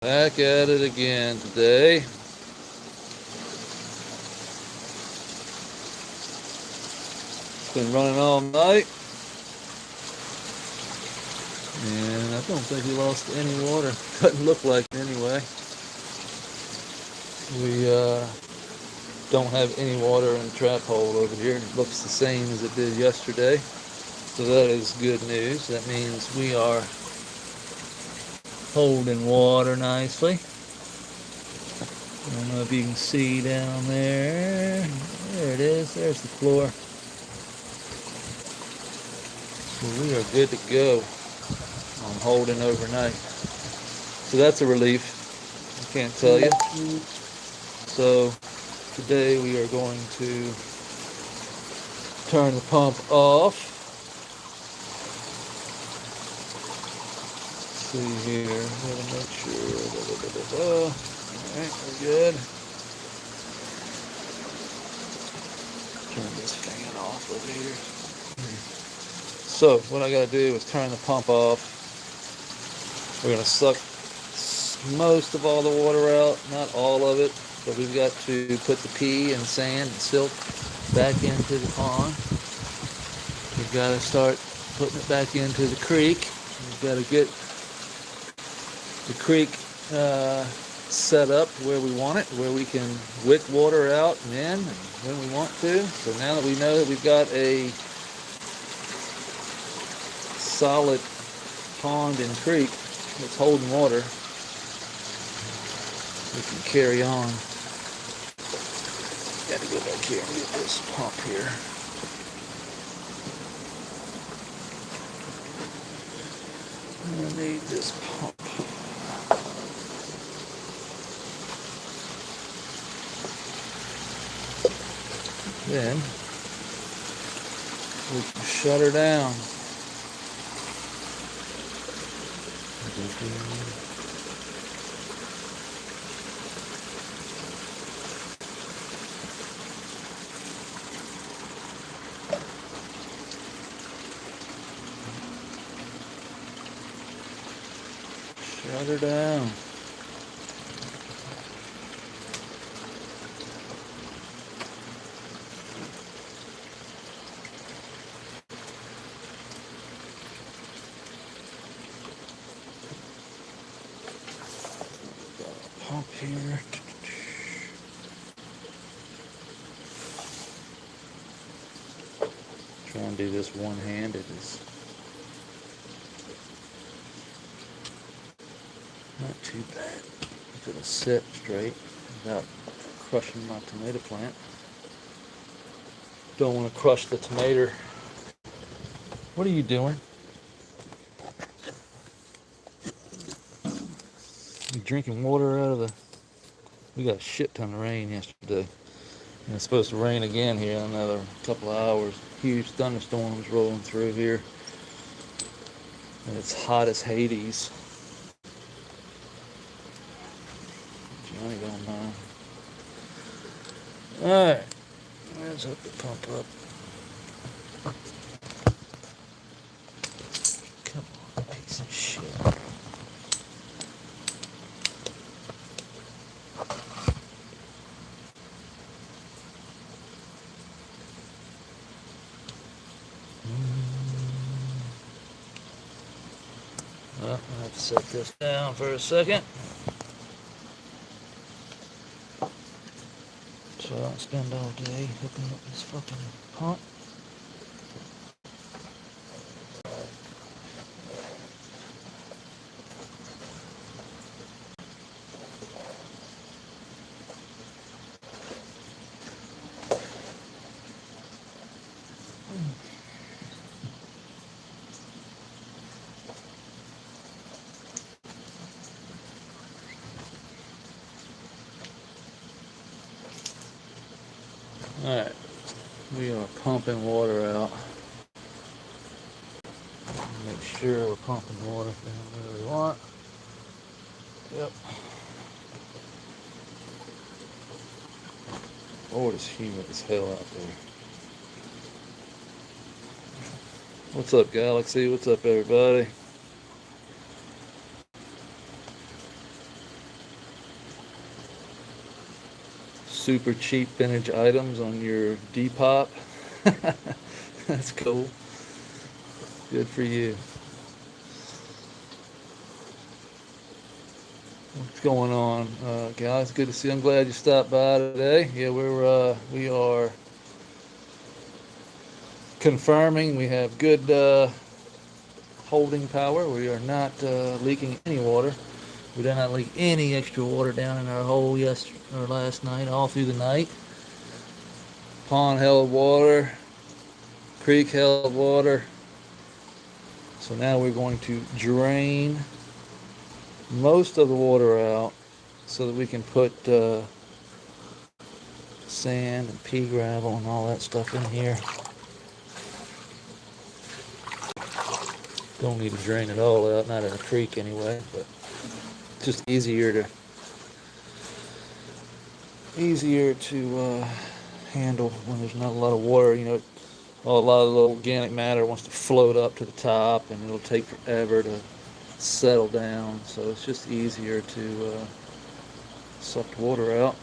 Back at it again today. It's been running all night. And I don't think we lost any water. Doesn't look like it anyway. We don't have any water in the trap hole over here. It looks the same as it did yesterday. So that is good news. That means we are holding water nicely. I don't know if you can see down there. There it is. There's the floor. So we are good to go on holding overnight. So that's a relief. I can't tell you. So today we are going to turn the pump off. Let's see here. Gotta make sure. Alright, we're good. Turn this fan off over here. So what I gotta do is turn the pump off. We're gonna suck most of all the water out, not all of it, but we've got to put the pea and sand and silt back into the pond. We've got to start putting it back into the creek. We've got to get the creek set up where we want it, where we can wick water out and in when we want to. So now that we know that we've got a solid pond and creek that's holding water, we can carry on. Got to go back here and get this pump here. I need this pump. Then we can shut her down. Shut her down. Pump here. Try and do this one-handed. It's not too bad. It'll sit straight without crushing my tomato plant. Don't want to crush the tomato. What are you doing? You drinking water out of the... We got a shit ton of rain yesterday. And it's supposed to rain again here in another couple of hours. Huge thunderstorms rolling through here. And it's hot as Hades. Johnny don't mind. Alright. Let's hook the pump up. Come on, piece of shit. Well, I have to set this down for a second. So I don't spend all day hooking up this fucking pump. Alright, we are pumping water out. Make sure we're pumping water down where we want. Yep. Oh, it's humid as hell out there. What's up, Galaxy? What's up, everybody? super cheap vintage items on your Depop. That's cool. Good for you. What's going on, guys? Good to see you. I'm glad you stopped by today. Yeah, we are confirming we have good holding power. We are not leaking any water. We did not leak any extra water down in our hole last night, all through the night. Pond held water, creek held water. So now we're going to drain most of the water out so that we can put sand and pea gravel and all that stuff in here. Don't need to drain it all out, not in a creek anyway, but it's just easier to handle when there's not a lot of water. You know, a lot of the organic matter wants to float up to the top, and it'll take forever to settle down. So it's just easier to suck the water out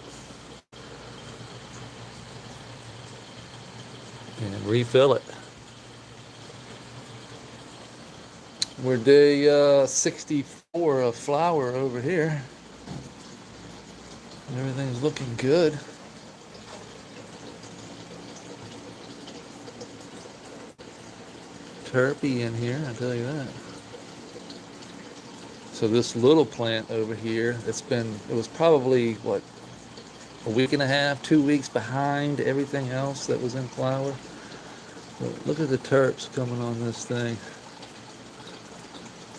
and refill it. We're day 64 of flower over here. Everything's looking good. Terpy in here, I tell you that. So this little plant over here, it was probably, what, a week and a half, 2 weeks behind everything else that was in flower. But look at the terps coming on this thing.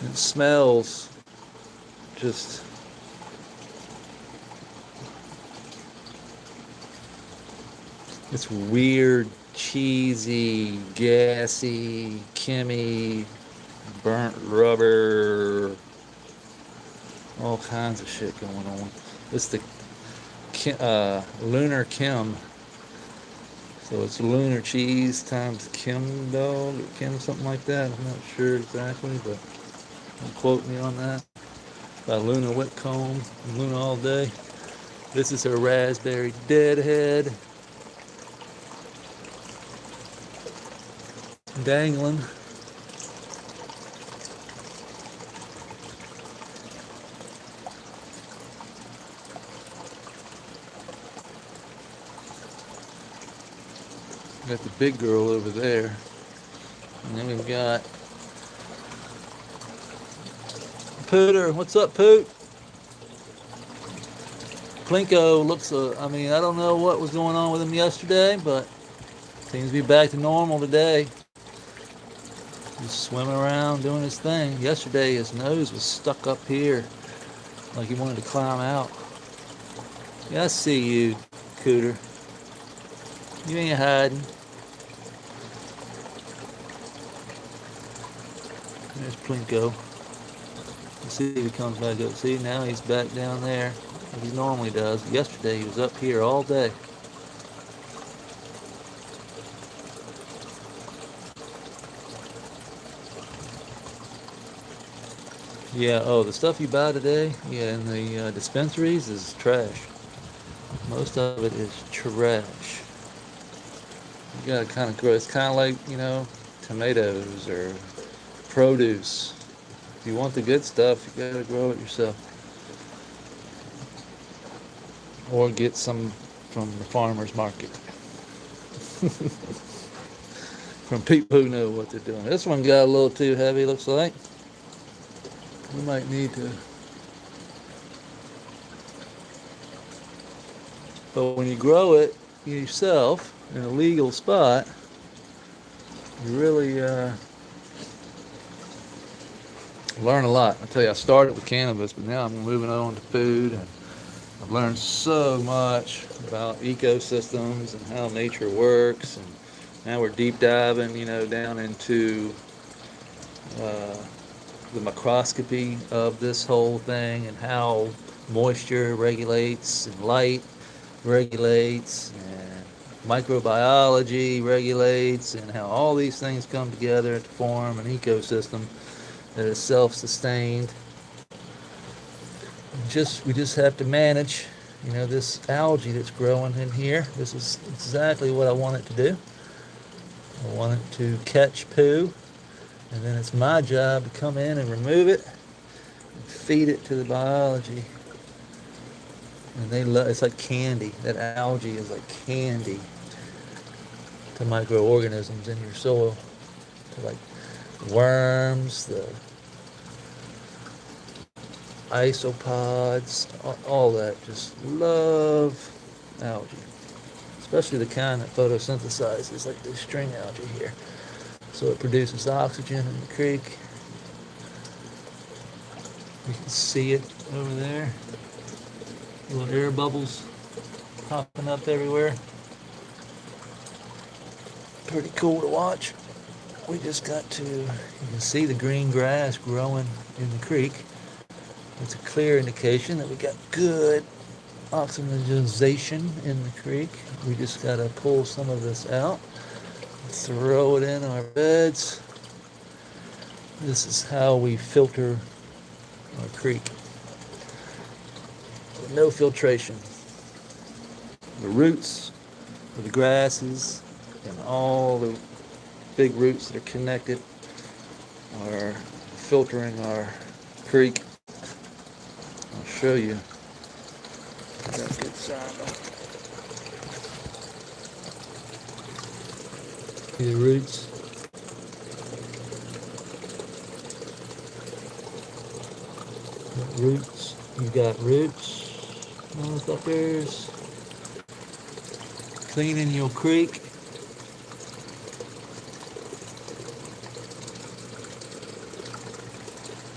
It smells just it's weird, cheesy, gassy, chemi, burnt rubber, all kinds of shit going on. It's the lunar Kim. So it's lunar cheese times Kim dog or Kim something like that. I'm not sure exactly, but don't quote me on that. By Luna Whitcomb and Luna All Day. This is her raspberry deadhead. Dangling. Got the big girl over there. And then we've got Pooter. What's up, Poot? Plinko looks, I don't know what was going on with him yesterday, but seems to be back to normal today. Just swimming around doing his thing. Yesterday his nose was stuck up here like he wanted to climb out. Yeah, I see you, Cooter. You ain't hiding. There's Plinko. Let's see if he comes back up. See, now he's back down there like he normally does. Yesterday he was up here all day. Yeah, oh, the stuff you buy today, yeah, in the dispensaries is trash. Most of it is trash. You gotta kind of grow. It's kind of like, tomatoes or produce. If you want the good stuff, you gotta grow it yourself. Or get some from the farmer's market. From people who know what they're doing. This one got a little too heavy, looks like. We might need to. But when you grow it yourself in a legal spot, you really learn a lot. I tell you, I started with cannabis, but now I'm moving on to food, and I've learned so much about ecosystems and how nature works, and now we're deep diving, down into the microscopy of this whole thing and how moisture regulates and light regulates and microbiology regulates, and how all these things come together to form an ecosystem that is self-sustained. We just have to manage You know, this algae that's growing in here, this is exactly what I want it to do. I want it to catch poo, and then it's my job to come in and remove it and feed it to the biology. And they love, it's like candy. That algae is like candy to microorganisms in your soil. To like worms, the isopods, all that. Just love algae. Especially the kind that photosynthesizes, like this string algae here. So it produces oxygen in the creek. You can see it over there. Little air bubbles popping up everywhere. Pretty cool to watch. We just got to, you can see the green grass growing in the creek. It's a clear indication that we got good oxygenation in the creek. We just got to pull some of this out, throw it in our beds. This is how we filter our creek. No filtration. The roots of the grasses and all the big roots that are connected are filtering our creek. I'll show you. Got good sound. See the roots? Roots. You've got roots. Motherfuckers. Cleaning your creek.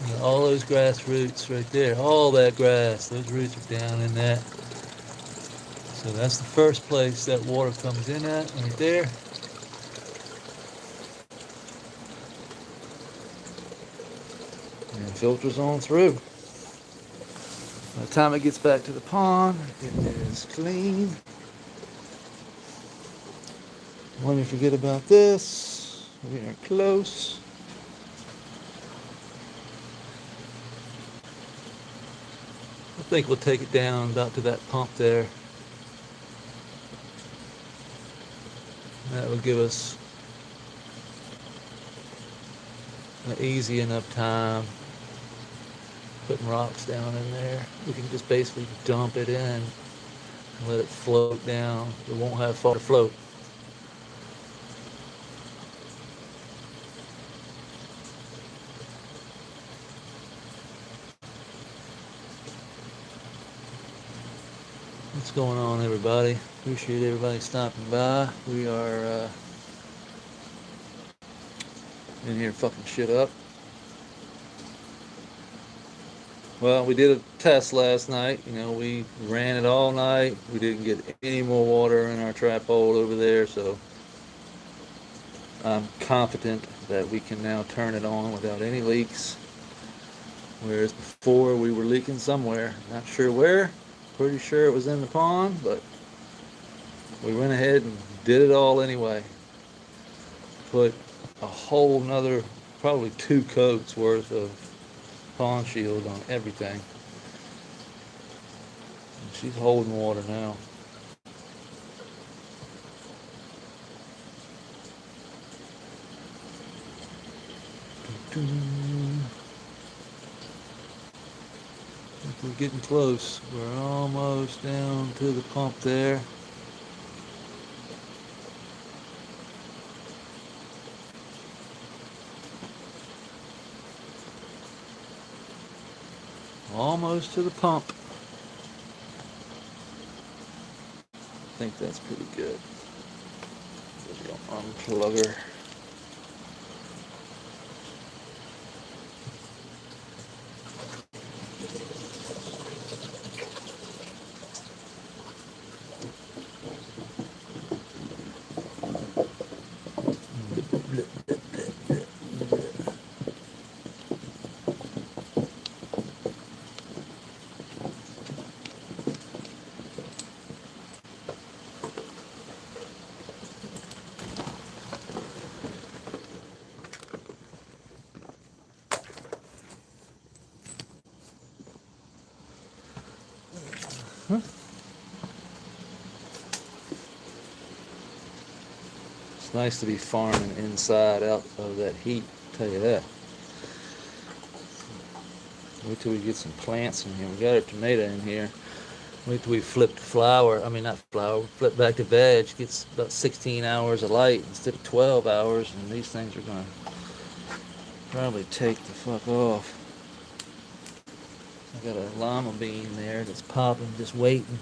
And all those grass roots right there. All that grass. Those roots are down in that. So that's the first place that water comes in at, right there. And filters on through. By the time it gets back to the pond, it is clean. Let me forget about this. We are close. I think we'll take it down about to that pump there. That will give us an easy enough time putting rocks down in there. We can just basically dump it in and let it float down. It won't have far to float. What's going on, everybody? Appreciate everybody stopping by. We are in here fucking shit up. Well, we did a test last night. You know, we ran it all night. We didn't get any more water in our trap hole over there, so I'm confident that we can now turn it on without any leaks. Whereas before we were leaking somewhere. Not sure where. Pretty sure it was in the pond, but we went ahead and did it all anyway. Put a whole nother, probably 2 coats worth of pond shield on everything. And she's holding water now. We're getting close. We're almost down to the pump there. Almost to the pump. I think that's pretty good. Unplugger. It's nice to be farming inside out of that heat, I'll tell you that. Wait till we get some plants in here. We got our tomato in here. Wait till we flip the flower. I mean, not flower. Flip back to veg. Gets about 16 hours of light instead of 12 hours. And these things are going to probably take the fuck off. I got a lima bean there that's popping, just waiting.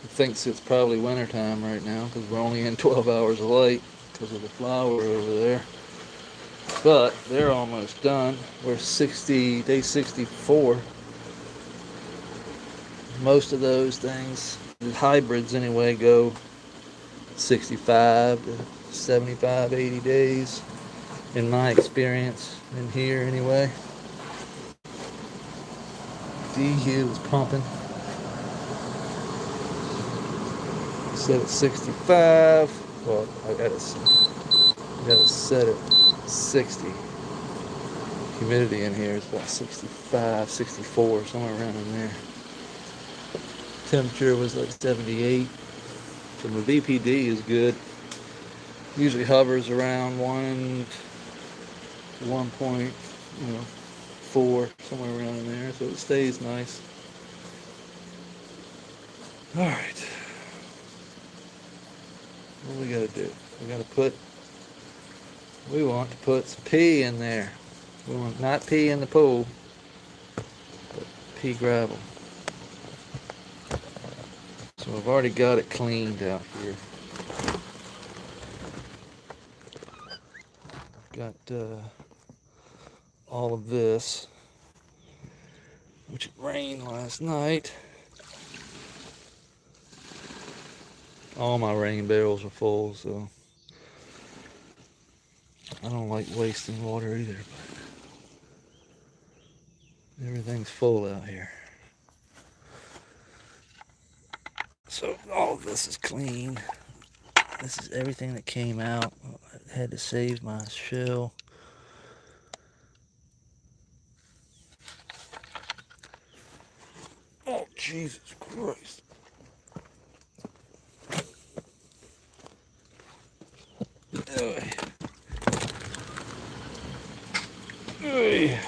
It thinks it's probably wintertime right now because we're only in 12 hours of light because of the flower over there. But they're almost done. We're day 64. Most of those things, the hybrids anyway, go 65 to 75, 80 days in my experience in here anyway. DU is pumping. Set at 65. Well, I gotta set it 60. Humidity in here is about 65, 64, somewhere around in there. Temperature was like 78. So my VPD is good. Usually hovers around 1.4, somewhere around in there, so it stays nice. All right. What do we gotta do? We want to put some pea in there. We want not pea in the pool, but pea gravel. So I've already got it cleaned out here. I've got all of this, which rained last night. All my rain barrels are full, so I don't like wasting water either, but everything's full out here. So all of this is clean. This is everything that came out. I had to save my shell. Oh, Jesus Christ. Oy.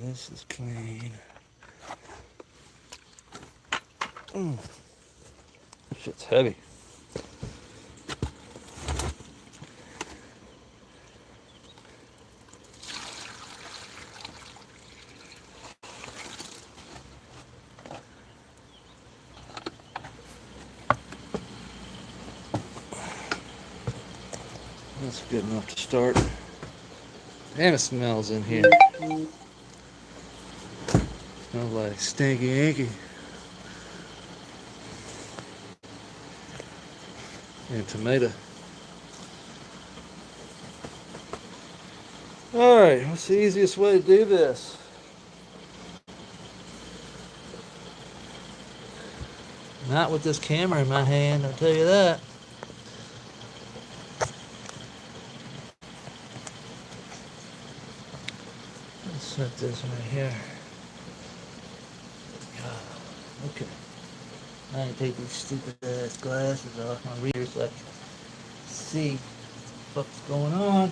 This is clean. Shit's heavy. That's good enough to start. And it smells in here. Smells like stinky inky. And tomato. Alright, what's the easiest way to do this? Not with this camera in my hand, I'll tell you that. Let's set this right here. Okay. I ain't take these stupid ass glasses off my readers so I can see what the fuck's going on.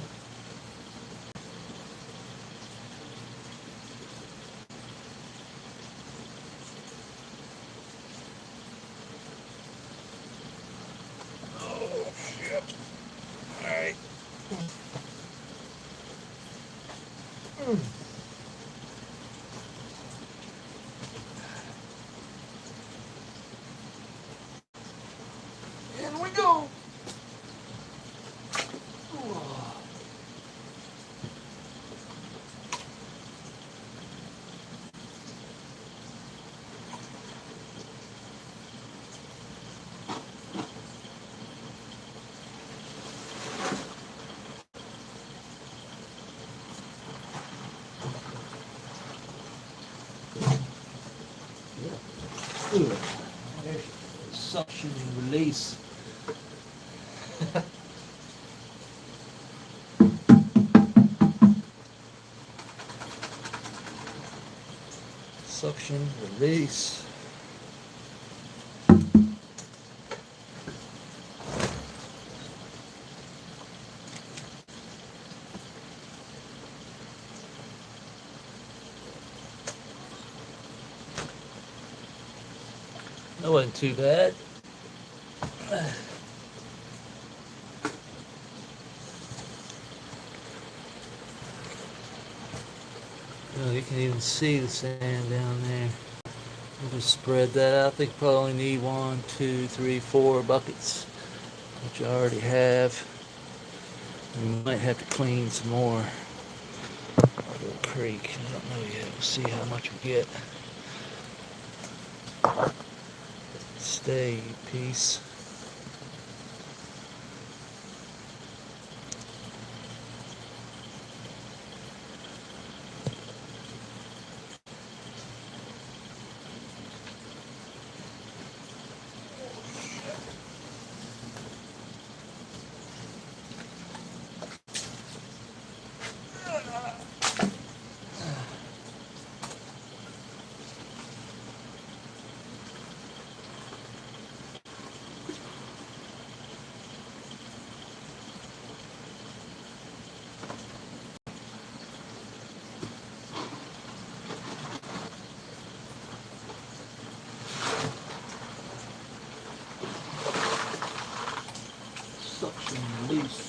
Oh shit. Alright. In we go. Ooh, there's suction and release. Suction, release. That wasn't too bad. Oh, you can even see the sand down there. We'll just spread that out. I think probably only need 1, 2, 3, 4 buckets, which I already have. We might have to clean some more. Our little creek. I don't know yet. We'll see how much we get. Stay, peace. Suction release.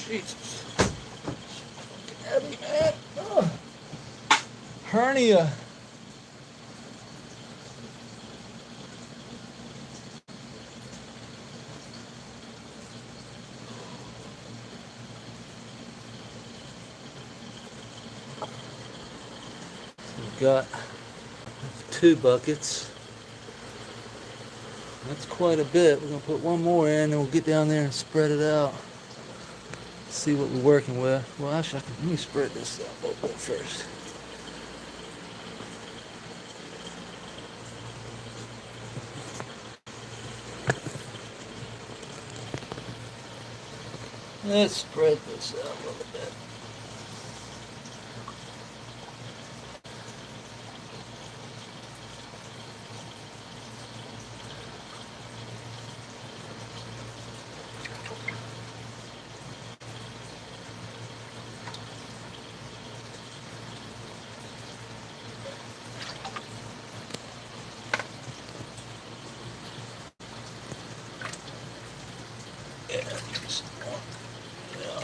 Jesus. Heavy, man. Oh. Hernia. We've got 2 buckets. That's quite a bit. We're going to put one more in and we'll get down there and spread it out. See what we're working with. Well, actually, let me spread this out a little bit first. Let's spread this out a little bit. Yeah, just one. Yeah.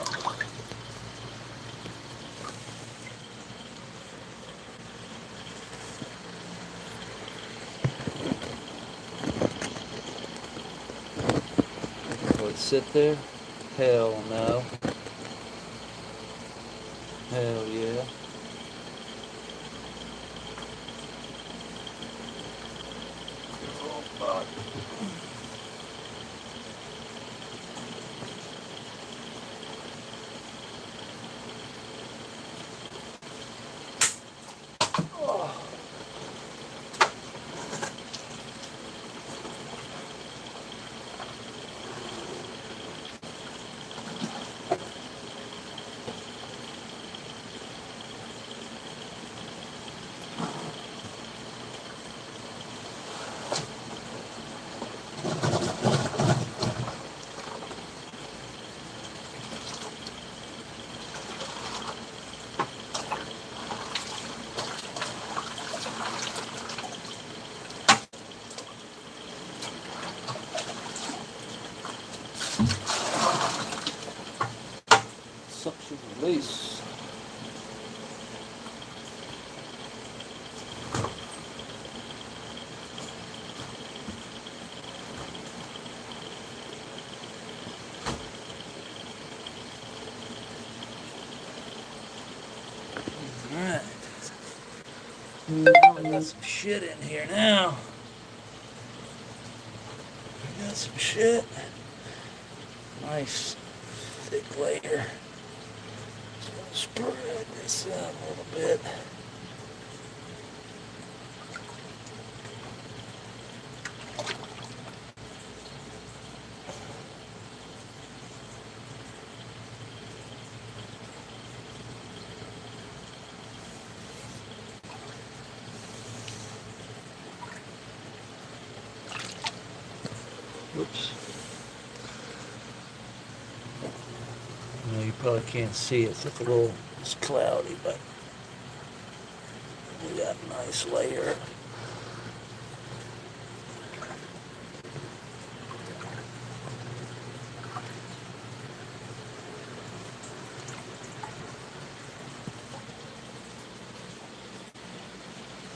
Will it sit there? Hell no. Hell yeah. Oh, fuck. Alright. I got some shit in here now. I got some shit. Nice thick layer. Just gonna spread this out a little bit. Whoops. No, you probably can't see it. It's cloudy, but we got a nice layer.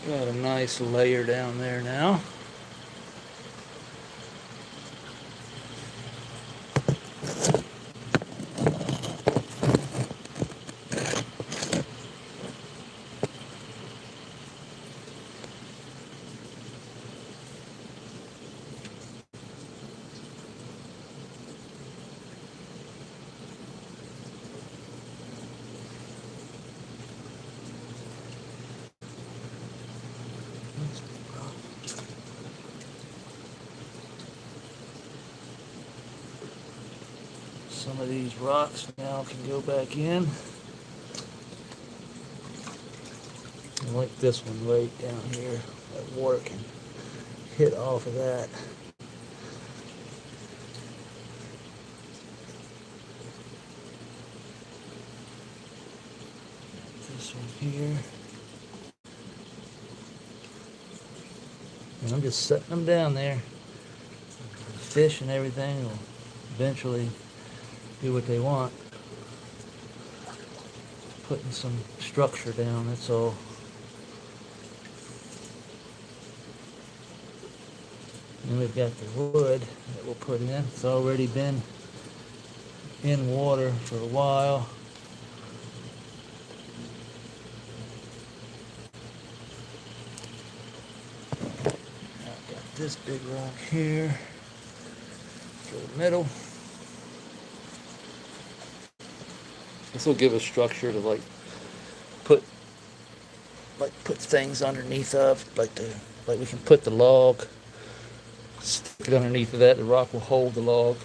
Got a nice layer down there now. Some of these rocks now can go back in. I like this one right down here. That water can hit off of that. This one here. And I'm just setting them down there. The fish and everything will eventually do what they want. Putting some structure down, that's all. And we've got the wood that we'll put in. It's already been in water for a while. I've got this big rock here. Go to the middle. This will give us structure to put things underneath of, like we can put the log, stick it underneath of that. The rock will hold the log.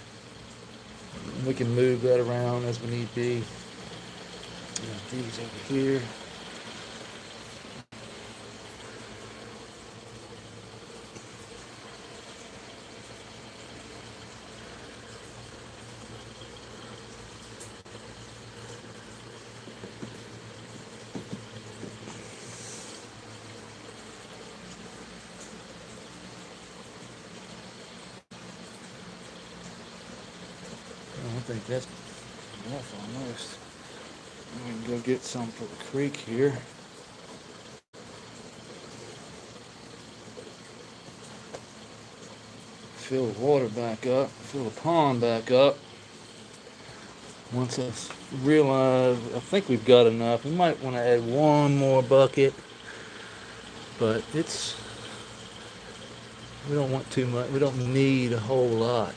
And we can move that around as we need be. Got these over here. I think that's enough almost. We can go get some for the creek here. Fill the water back up, fill the pond back up. Once I realize, I think we've got enough. We might want to add one more bucket, but we don't want too much. We don't need a whole lot.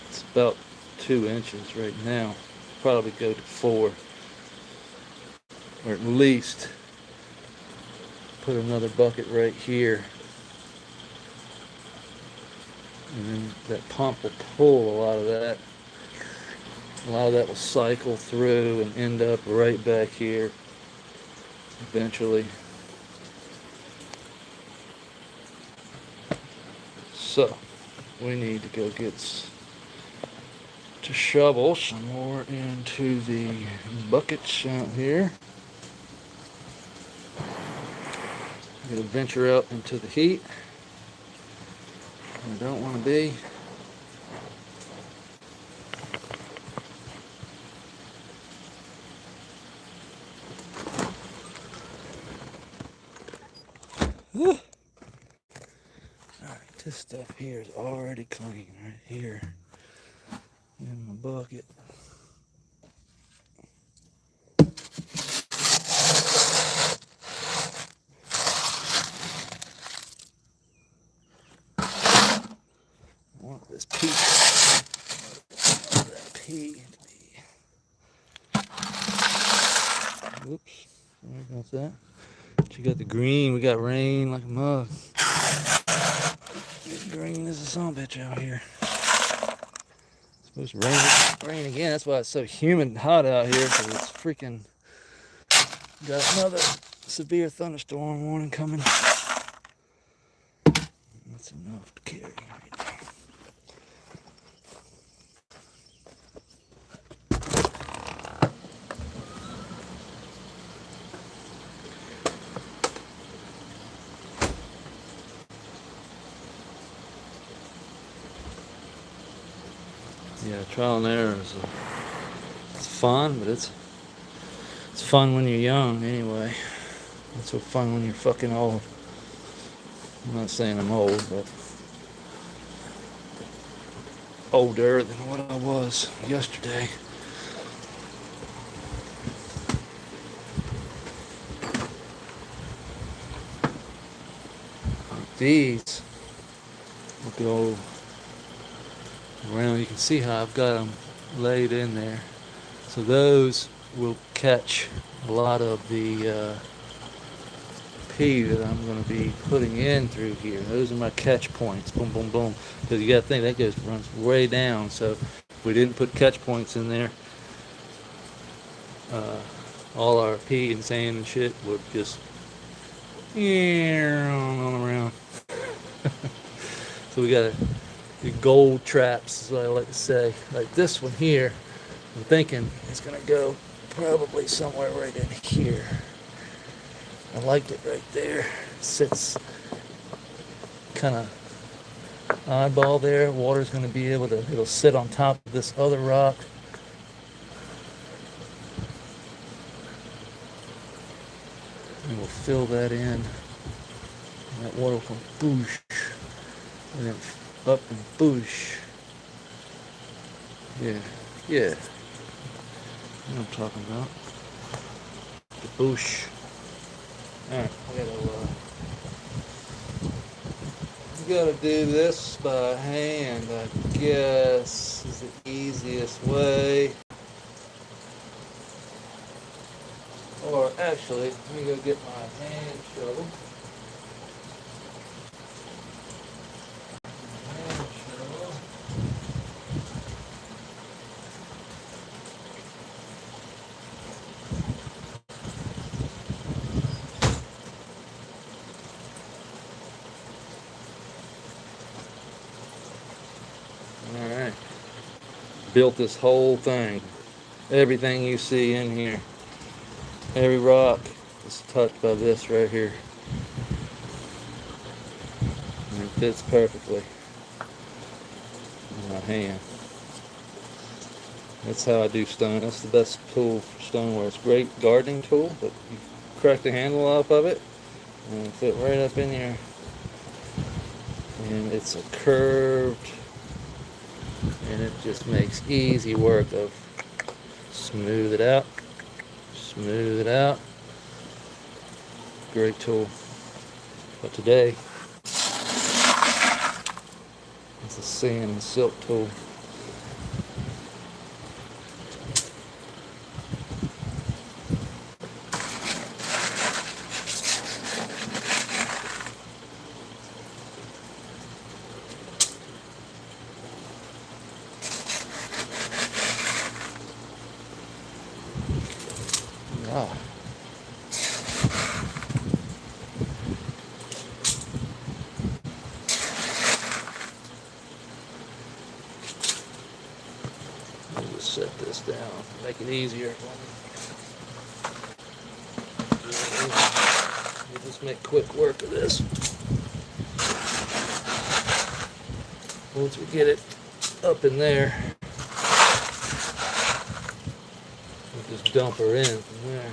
It's about 2 inches right now. Probably go to 4, or at least put another bucket right here. And then that pump will pull a lot of that. A lot of that will cycle through and end up right back here eventually. So we need to go to shovel some more into the buckets out here. I'm gonna venture out into the heat. I don't want to be. Alright, this stuff here is already clean right here in the bucket. Oops. Sorry about that. You got the green. We got rain like a mug. It's green as a son bitch out here. It's supposed to rain again. That's why it's so humid and hot out here. Because it's freaking got another severe thunderstorm warning coming. That's enough to carry right now. Yeah, trial and error is it's fun, but it's fun when you're young anyway. Not so fun when you're fucking old. I'm not saying I'm old, but older than what I was yesterday. Like these will go around. You can see how I've got them laid in there. So those will catch a lot of the pea that I'm going to be putting in through here. Those are my catch points. Boom, boom, boom. Because you got to think that runs way down. So if we didn't put catch points in there, all our pea and sand and shit would just on around. So we got the gold traps, is what I like to say. Like this one here, I'm thinking it's going to go probably somewhere right in here. I liked it right there. It sits kind of oddball there. Water's going to be able to, it'll sit on top of this other rock. And we'll fill that in. And that water will come boosh. And then up and boosh. Yeah, yeah. You know what I'm talking about. The boosh. Alright, I gotta do this by hand, I guess, is the easiest way. Or actually, let me go get my hand shovel. Alright. Built this whole thing. Everything you see in here. Every rock is touched by this right here. And it fits perfectly in my hand. That's how I do stone. That's the best tool for stoneware. It's a great gardening tool, but you crack the handle off of it and it fit right up in here. And it's a curved, and it just makes easy work of smooth it out. Smooth it out. Great tool. But today, it's a sand and silk tool. Ah. I'll just set this down, make it easier for me. We'll just make quick work of this. Once we get it up in there, we'll just dump her in from there.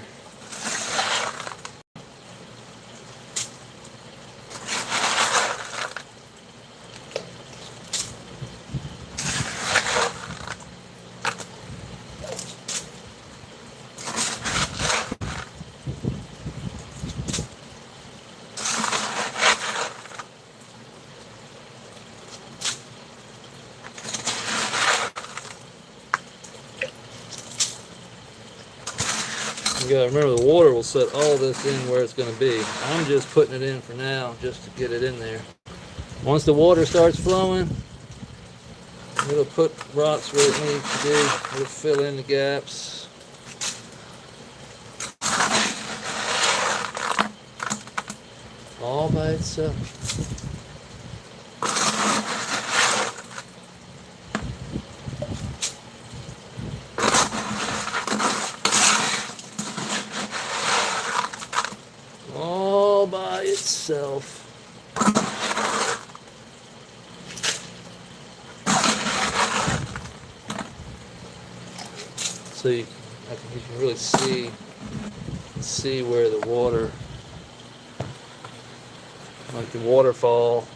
You gotta remember the water will set all this in where it's gonna be. I'm just putting it in for now just to get it in there. Once the water starts flowing, it'll put rocks where it needs to be. It'll fill in the gaps. All by itself. All by itself. So you can really see where the water, like the waterfall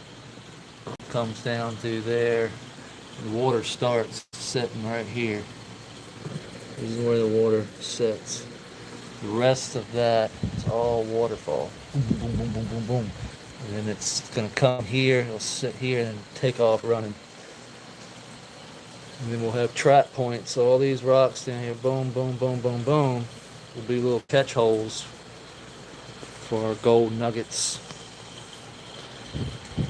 comes down through there. The water starts setting right here. This is where the water sets. The rest of that is all waterfall. Boom, boom, boom, boom, boom, boom. And then it's gonna come here, it'll sit here and take off running. And then we'll have trap points. So all these rocks down here, boom, boom, boom, boom, boom, will be little catch holes for our gold nuggets,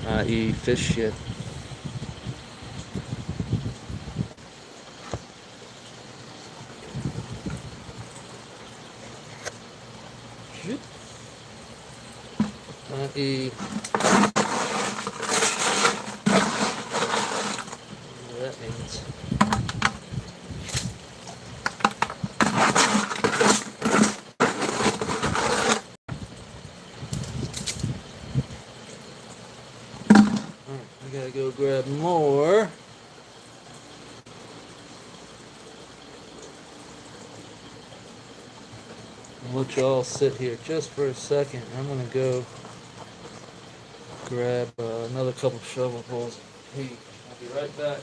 i.e. fish shit. I.e. what that means. I gotta go grab more. I'll let y'all sit here just for a second. I'm gonna go grab another couple shovelfuls. Hey, I'll be right back.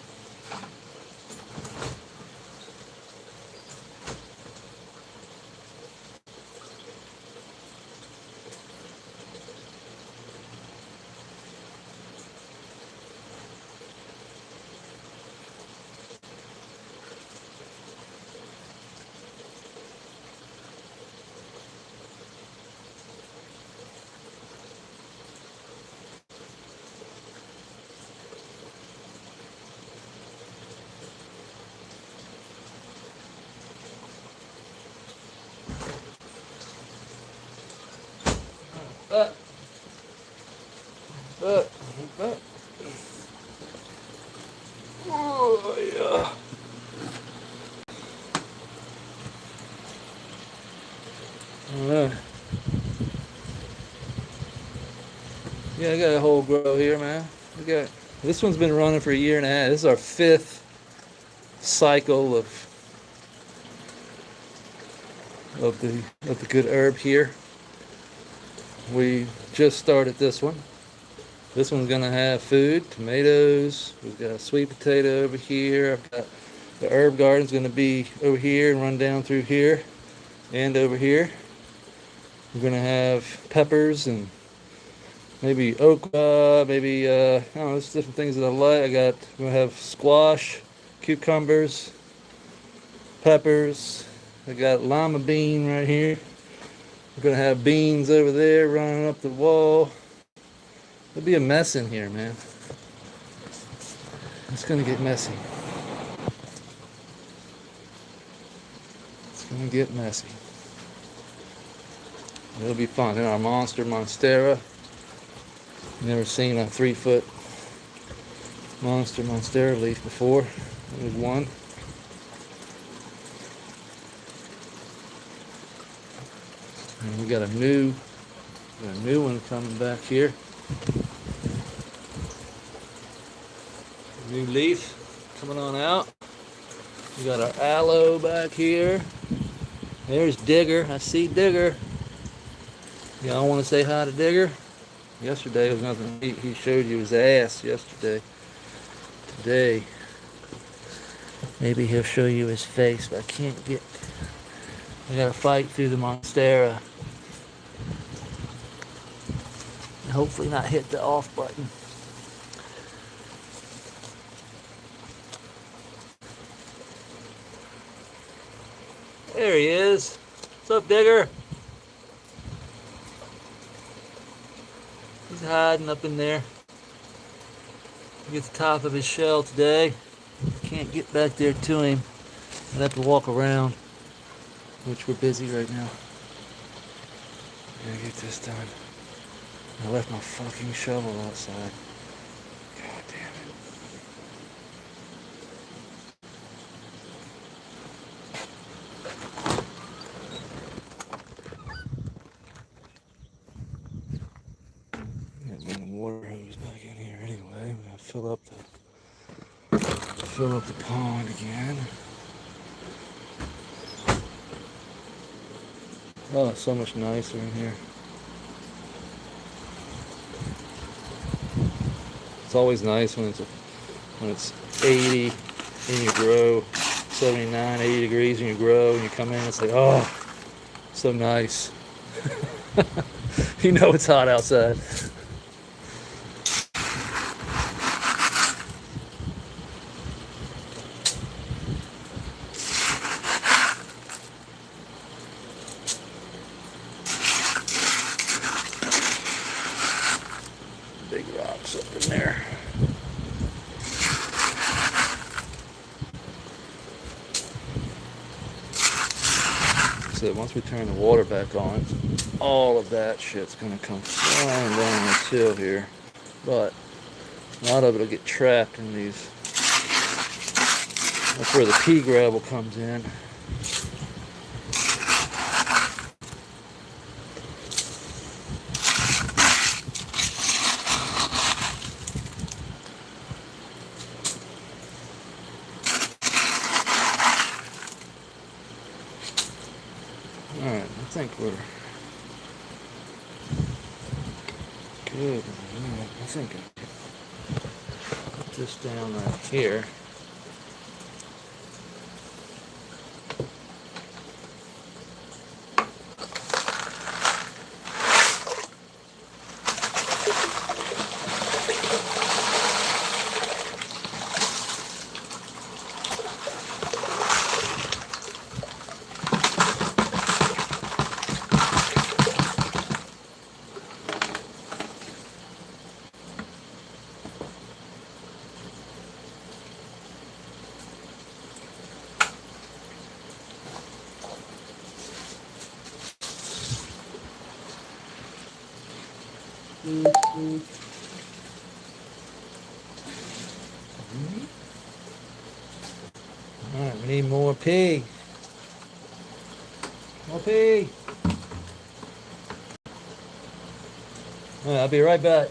Oh yeah. Alright. Yeah, I got a whole grow here, man. This one's been running for a year and a half. This is our 5th cycle of the good herb here. We just started this one. This one's gonna have food, tomatoes. We've got a sweet potato over here. I've got the herb garden's gonna be over here and run down through here and over here. We're gonna have peppers and maybe okra, maybe I don't know, there's different things that I like. We're gonna have squash, cucumbers, peppers. I got lima bean right here. We're gonna have beans over there running up the wall. There'll be a mess in here, man. It's gonna get messy. It's gonna get messy. It'll be fun. And our monstera. Never seen a 3-foot monstera leaf before. There's one. And we got a new one coming back here. New leaf coming on out. We got our aloe back here. There's Digger. I see Digger. Y'all want to say hi to Digger? Yesterday was nothing. He showed you his ass yesterday. Today, maybe he'll show you his face, but I can't get. I gotta fight through the monstera. And hopefully not hit the off button. There he is. What's up, Digger? He's hiding up in there. He gets the top of his shell today. Can't get back there to him. I'd have to walk around, which we're busy right now. Gotta get this done. I left my fucking shovel outside. God damn it. I'm gonna bring the water hose back in here anyway. I'm gonna fill up the pond again. Oh, it's so much nicer in here. It's always nice when it's 80 and you grow, 79, 80 degrees and you grow and you come in, it's like, oh, so nice. You know it's hot outside. Big rocks up in there. So once we turn the water back on, all of that shit's gonna come flying down this hill here. But a lot of it'll get trapped in these. That's where the pea gravel comes in. Alright, I think we're good. I think I can put this down right here. Alright, we need more pea. More pea. Alright, I'll be right back.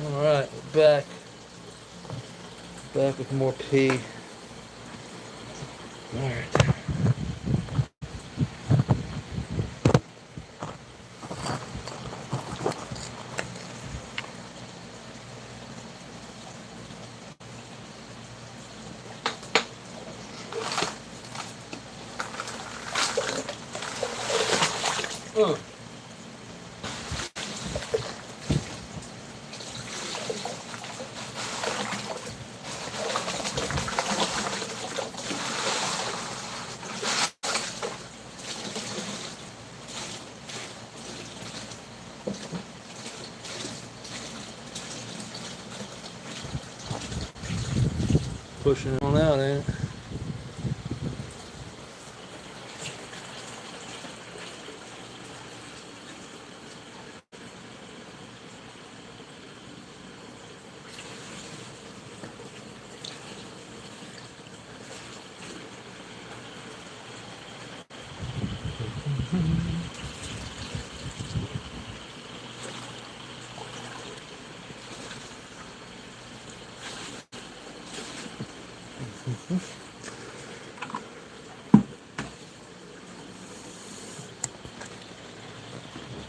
Alright, we're back with more pea. Alright. Pushing it on out, ain't it?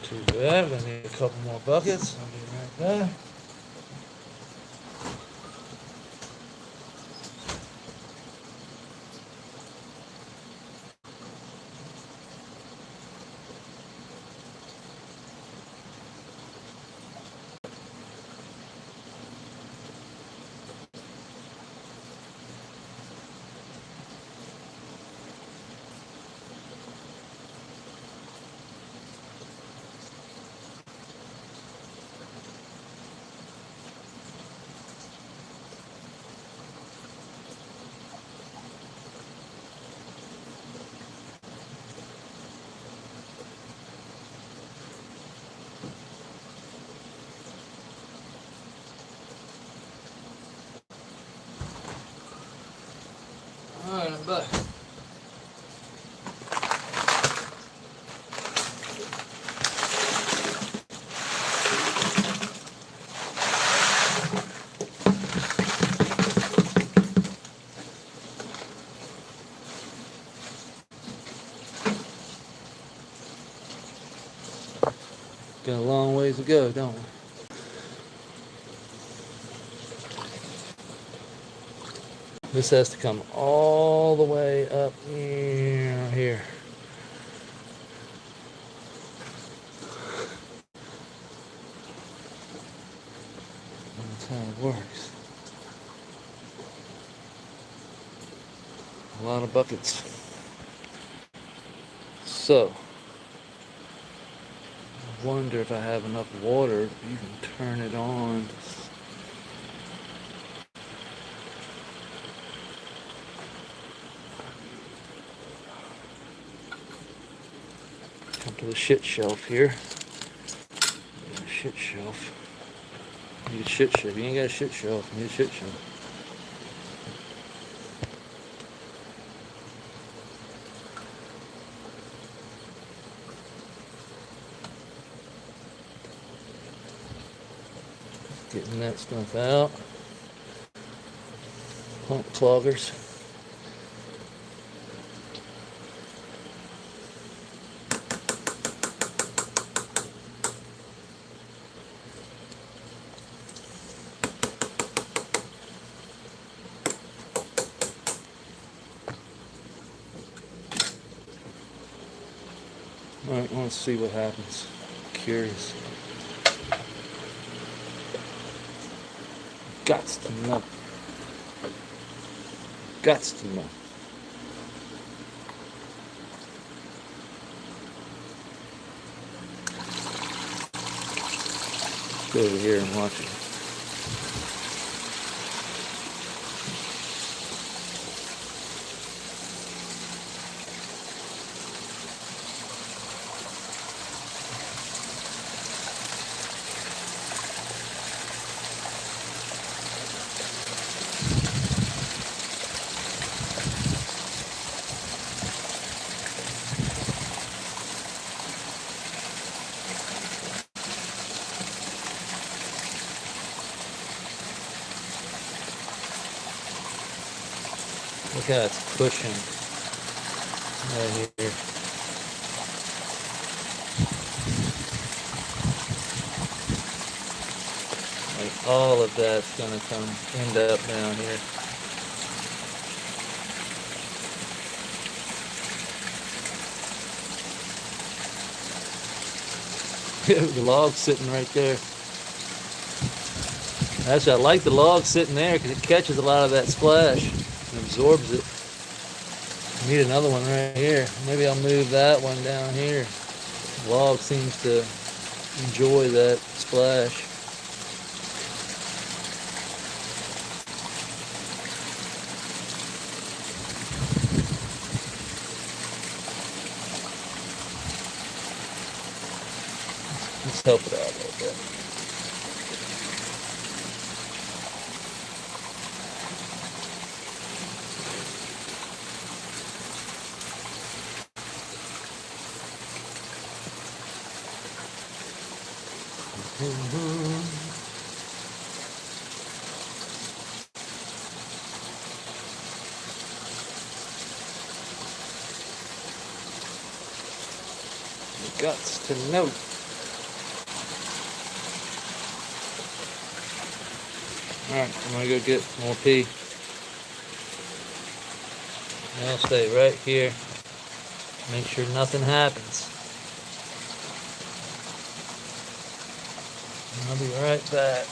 Too bad. We're gonna need a couple more buckets. I'll be right there. Alright, I'm back. Got a long ways to go, don't we? This has to come all the way up here. That's how it works. A lot of buckets. So, I wonder if I have enough water to even turn it on. Come to the shit shelf here. Shit shelf. You need a shit shelf. You ain't got a shit shelf. You need a shit shelf. Getting that stuff out. Pump cloggers. Alright, let's see what happens. Curious. Gots to know. Gots to know. Let's go over here and watch it. Look how it's pushing right here. Like all of that's gonna end up down here. The log's sitting right there. Actually, I like the log sitting there because it catches a lot of that splash and absorbs it. Need another one right here. Maybe I'll move that one down here. The log seems to enjoy that splash. Let's help it out a little bit. Guts to know. Alright, I'm gonna go get more pee. And I'll stay right here. Make sure nothing happens. And I'll be right back.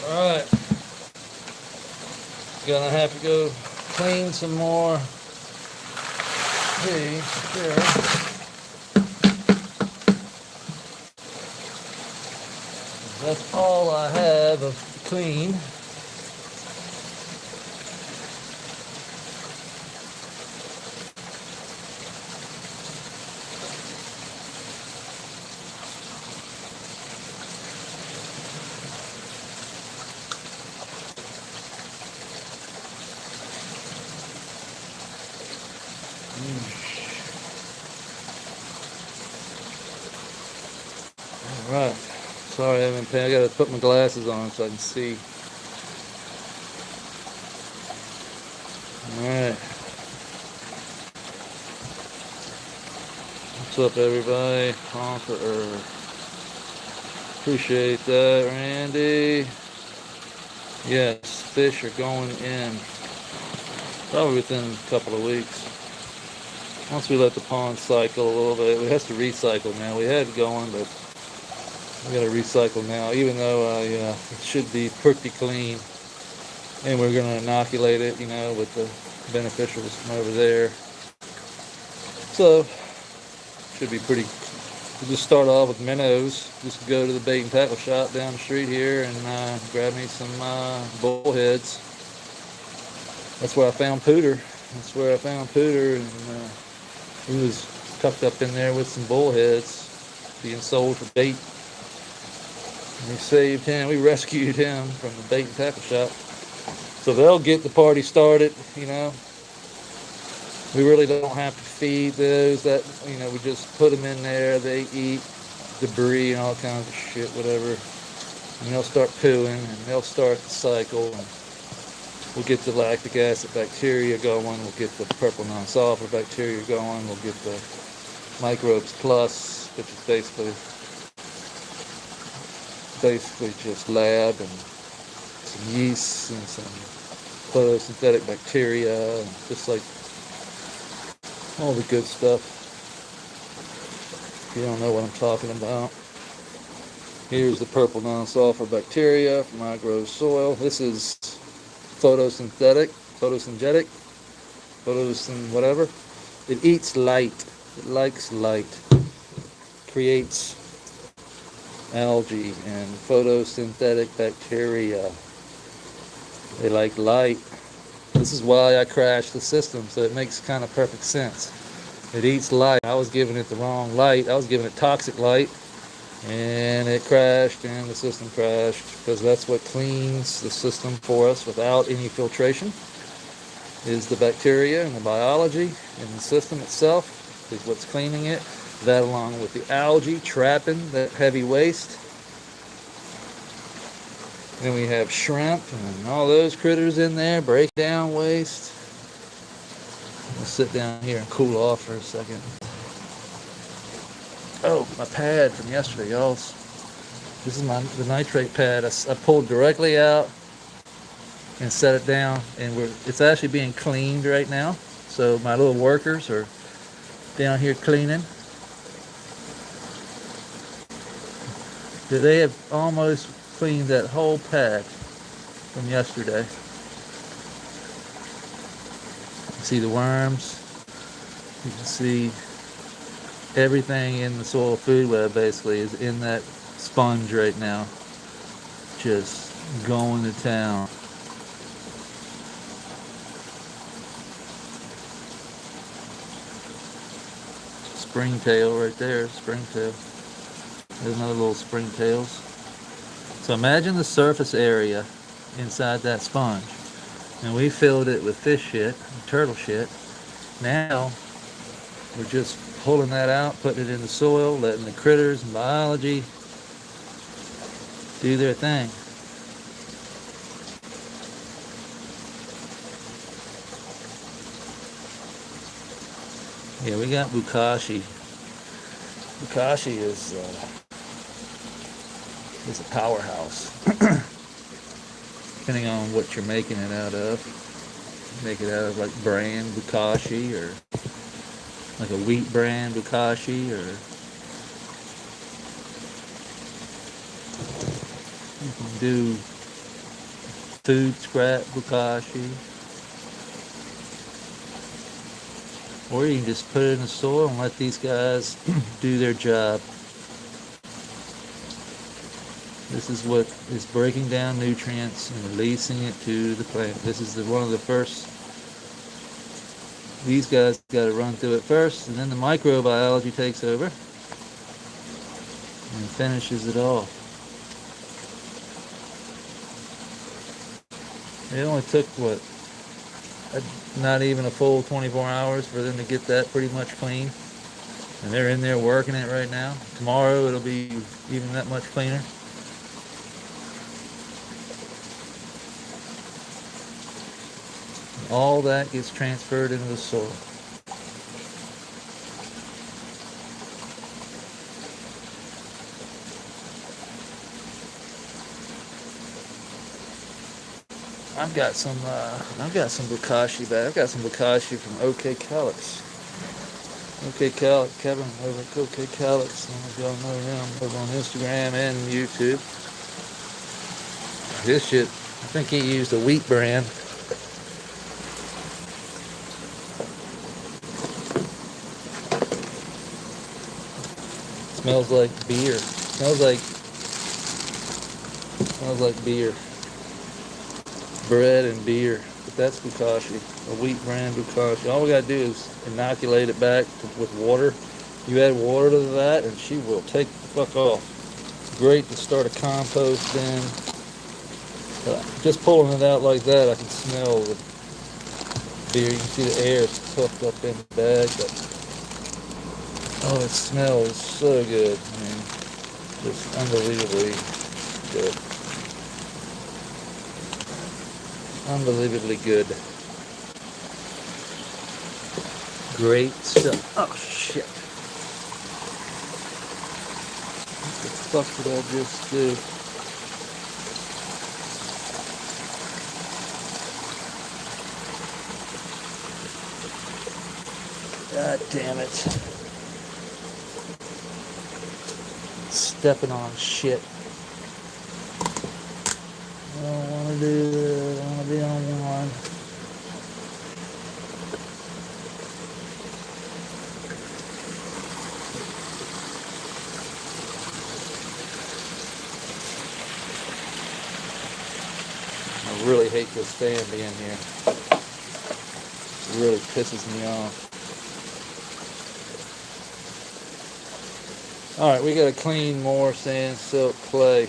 Alright, gonna have to go clean some more pee, sure. That's all I have of clean. Alright, sorry I haven't been paying. I gotta put my glasses on so I can see. Alright. What's up, everybody? Conqueror. Appreciate that, Randy. Yes, fish are going in. Probably within a couple of weeks. Once we let the pond cycle a little bit, it has to recycle now. We had it going, but we gotta recycle now, even though it should be pretty clean. And we're gonna inoculate it, you know, with the beneficials from over there. So, should be pretty. We'll just start off with minnows. Just go to the bait and tackle shop down the street here and grab me some bullheads. That's where I found Pooter. And he was tucked up in there with some bullheads being sold for bait. And we saved him. We rescued him from the bait and tackle shop. So they'll get the party started, you know. We really don't have to feed those. That, you know, we just put them in there. They eat debris and all kinds of shit, whatever. And they'll start pooing and they'll start the cycle. And we'll get the lactic acid bacteria going. We'll get the purple non-sulfur bacteria going. We'll get the microbes plus, which is basically just lab and some yeast and some photosynthetic bacteria, and just like all the good stuff. If you don't know what I'm talking about, here's the purple non-sulfur bacteria from my grow soil. This is photosynthetic, whatever. It eats light. It likes light. Creates algae and photosynthetic bacteria. They like light. This is why I crashed the system, so it makes kind of perfect sense. It eats light. I was giving it the wrong light. I was giving it toxic light, and it crashed, and the system crashed, because that's what cleans the system for us without any filtration, is the bacteria and the biology in the system itself is what's cleaning it. That, along with the algae trapping that heavy waste. Then we have shrimp and all those critters in there, break down waste. I'll sit down here and cool off for a second. Oh, my pad from yesterday, y'all. This is the nitrate pad. I pulled directly out and set it down, and it's actually being cleaned right now. So my little workers are down here cleaning. They have almost cleaned that whole pad from yesterday. You see the worms. You can see everything in the soil food web basically is in that sponge right now. Just going to town. Springtail right there, springtail. There's another little springtails. So imagine the surface area inside that sponge. And we filled it with fish shit, turtle shit. Now we're just pulling that out, putting it in the soil, letting the critters and biology do their thing. Yeah, we got Bukashi. Bukashi is a powerhouse. Depending on what you're making it out of. Make it out of like brand Bukashi or like a wheat brand Bukashi, or you can do food scrap Bukashi, or you can just put it in the soil and let these guys do their job. This is what is breaking down nutrients and releasing it to the plant. This is one of the first. These guys got to run through it first, and then the microbiology takes over and finishes it all. It only took, what, not even a full 24 hours for them to get that pretty much clean. And they're in there working it right now. Tomorrow it'll be even that much cleaner. All that gets transferred into the soil. I've got some Bukashi back. I've got some Bukashi from OK Calyx. OK Calyx, Kevin over at OK Calyx. If y'all know him over on Instagram and YouTube. This shit, I think he used a wheat brand. Smells like beer. Smells like beer. Bread and beer. But that's Bukashi, a wheat brand Bukashi. All we gotta do is inoculate it back with water. You add water to that and she will take the fuck off. Great to start a compost in. Just pulling it out like that, I can smell the beer. You can see the air is puffed up in the bag, but oh, it smells so good. I mean, just unbelievably good. Unbelievably good. Great stuff. Oh shit. What the fuck did I just do? God damn it. Stepping on shit. I don't want to do that. I want to be on one. I really hate this fan being here. It really pisses me off. Alright, we gotta clean more sand, silt, clay.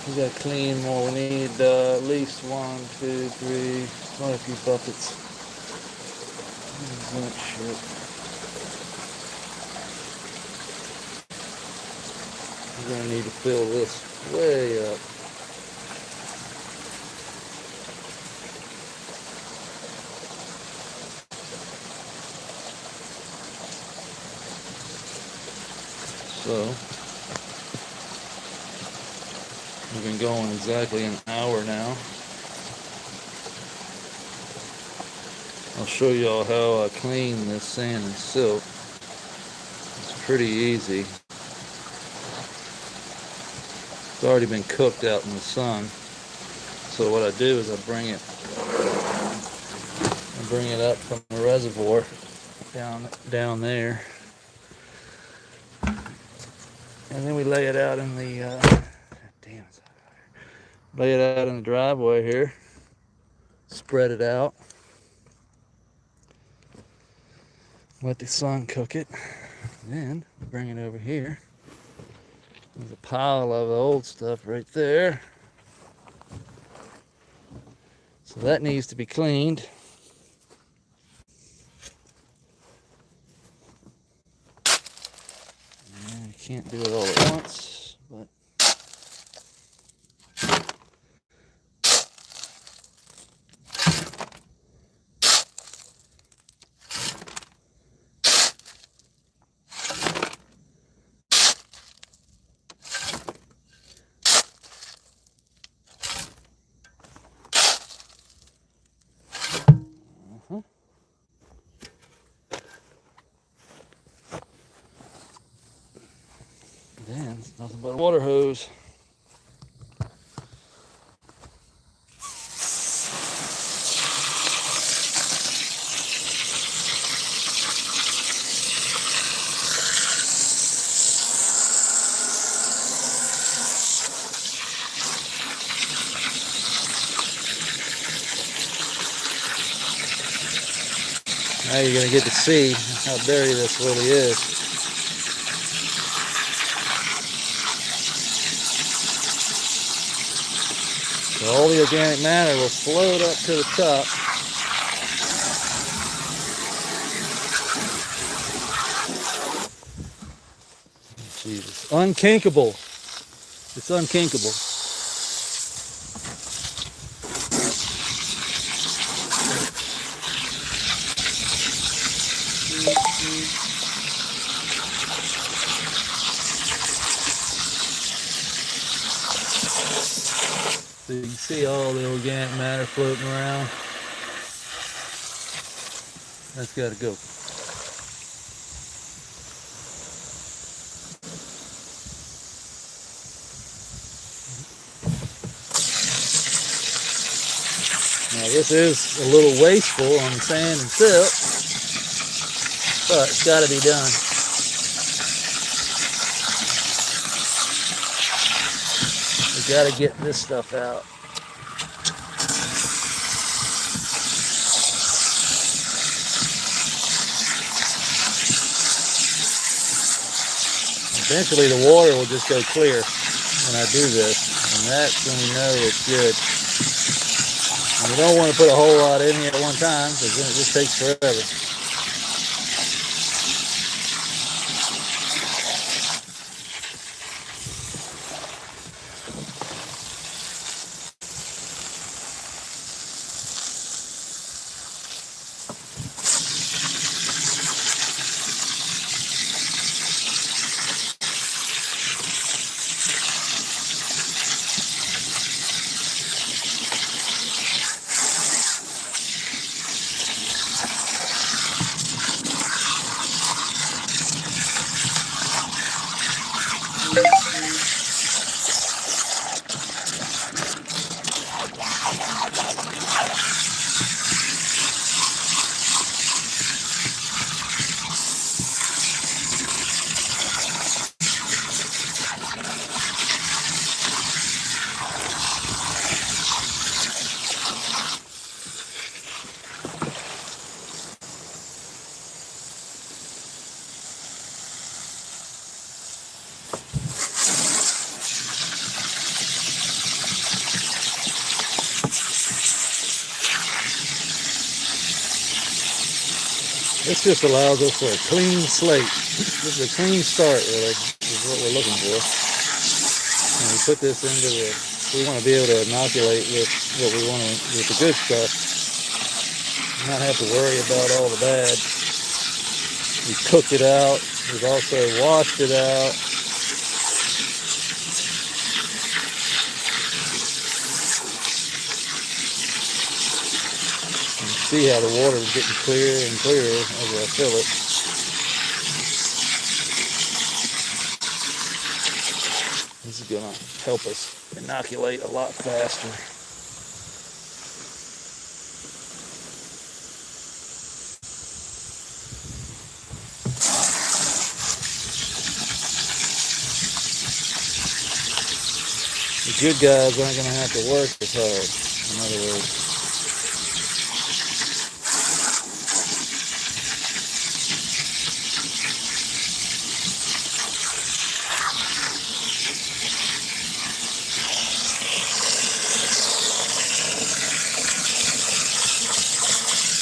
We gotta clean more. We need at least 1, 2, 3, quite a few buckets. What is that shit? We're gonna need to fill this way up. So, we've been going exactly an hour now. I'll show y'all how I clean this sand and silt. It's pretty easy. It's already been cooked out in the sun. So what I do is I bring it up from the reservoir down there, and then we lay it out in the lay it out in the driveway here. Spread it out. Let the sun cook it. Then bring it over here. There's a pile of old stuff right there. So that needs to be cleaned. And you can't do it all at once, but then it's nothing but a water hose. Now you're going to get to see how dirty this really is. So all the organic matter will float up to the top. Jesus. Unkinkable. It's unkinkable. So you can see all the organic matter floating around. That's got to go. Now this is a little wasteful on the sand and silt, but it's got to be done. We got to get this stuff out. Eventually the water will just go clear when I do this, and that's when we know it's good. And you don't want to put a whole lot in here at one time, because then it just takes forever. This just allows us for a clean slate. This is a clean start, really, is what we're looking for. And we put this into we want to be able to inoculate with what we want to, with the good stuff. Not have to worry about all the bad. We cooked it out. We've also washed it out. See how the water is getting clearer and clearer as I fill it. This is good. help us inoculate a lot faster. The good guys aren't going to have to work as hard, in other words.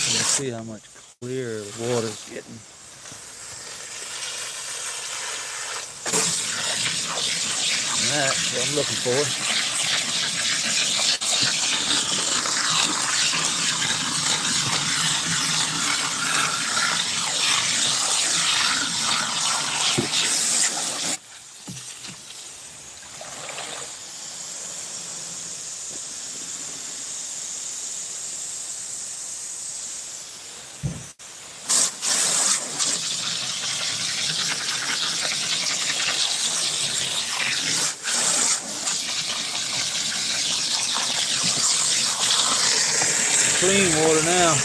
You can see how much clearer the water's getting. And that's what I'm looking for. Clean water now.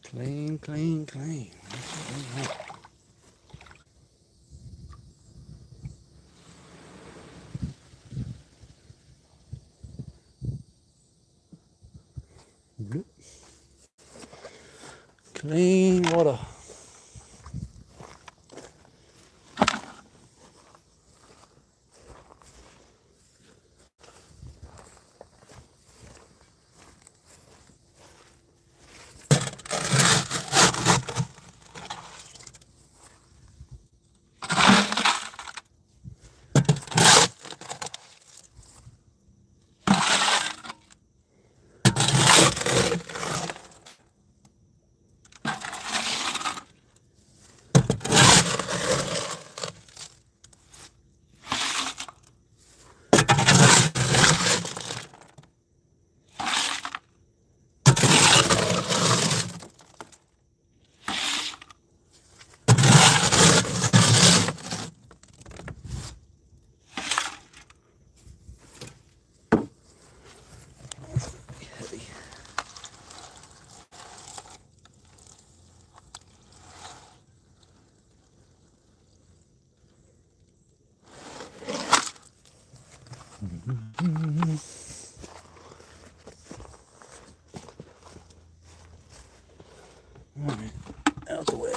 Clean, clean, clean. Clean water. All right, out the way.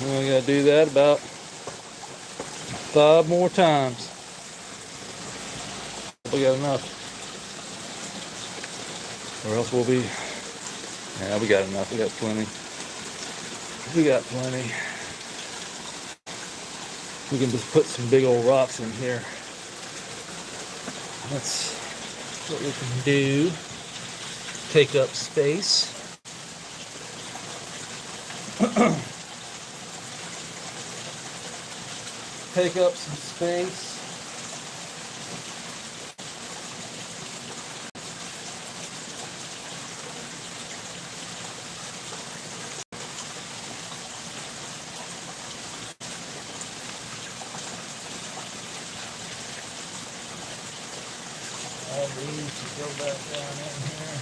We gotta do that about 5 more times. We got enough. Or else we'll be, yeah, we got enough. We got plenty. We got plenty. We can just put some big old rocks in here. That's what we can do. Take up space. Take up some space. these to go back down in here.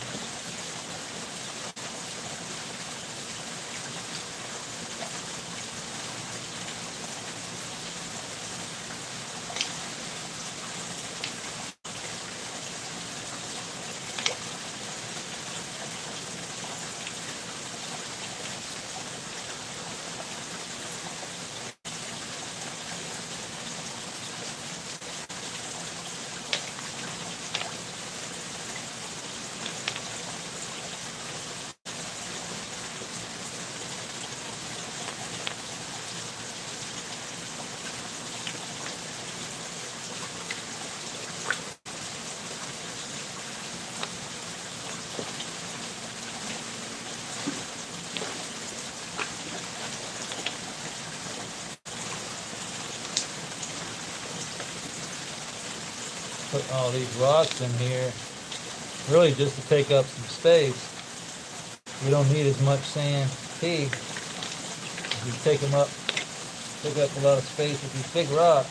Put all these rocks in here, really just to take up some space. We don't need as much sand pea. You take them up, take up a lot of space with these big rocks.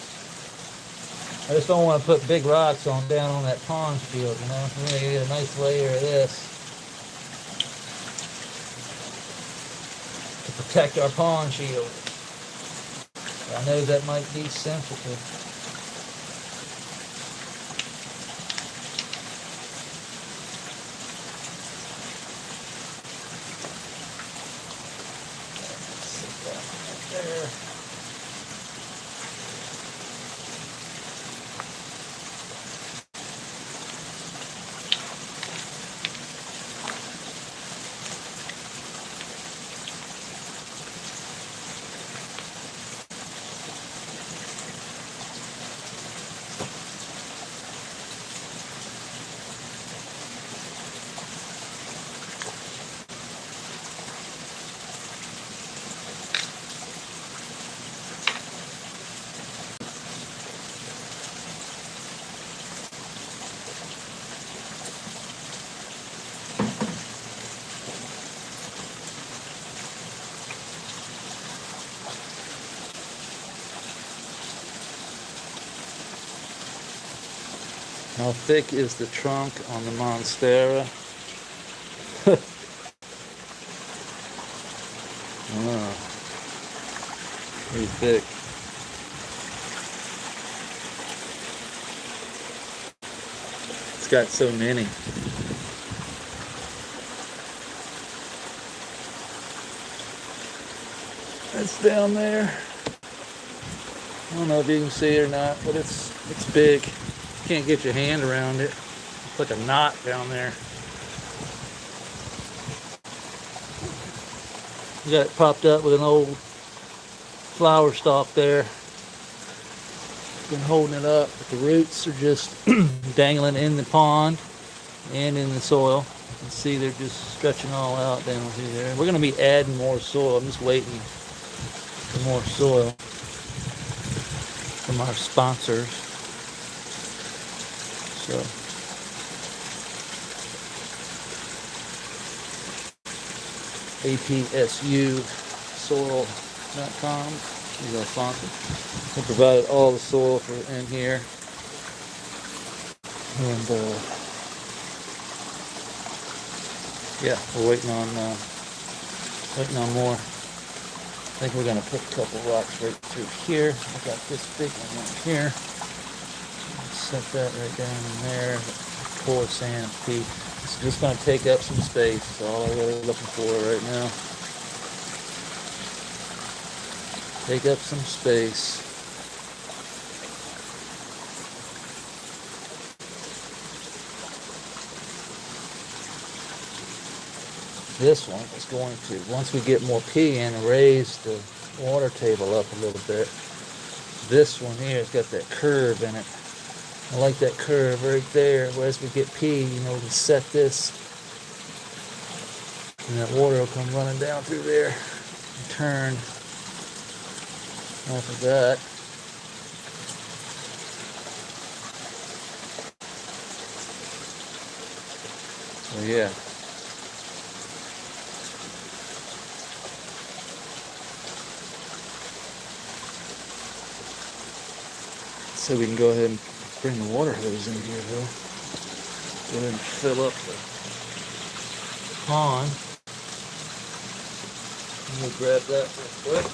I just don't want to put big rocks on down on that pond field, you know. We're gonna get a nice layer of this to protect our pond shield. I know that might be sensitive. There. How thick is the trunk on the Monstera? Oh, pretty thick. It's got so many. It's down there. I don't know if you can see it or not, but it's big. You can't get your hand around it. It's like a knot down there. You got it propped up with an old flower stalk there. Been holding it up, but the roots are just dangling in the pond and in the soil. You can see they're just stretching all out down through there. We're going to be adding more soil. I'm just waiting for more soil from our sponsors. So APSUsoil.com is our sponsor. They provided all the soil for in here, and yeah, we're waiting on more. I think we're gonna put a couple rocks right through here. I got this big one right here. Set that right down in there. Pour sand pea. It's just going to take up some space. That's all I'm really looking for right now. Take up some space. This one is going to, once we get more pea in, raise the water table up a little bit. This one here has got that curve in it. I like that curve right there. As we get pea, you know, we can set this, and that water will come running down through there and turn off of that. So yeah. So we can go ahead and bring the water hose in here, though. Go ahead and fill up the pond. Let me grab that real quick.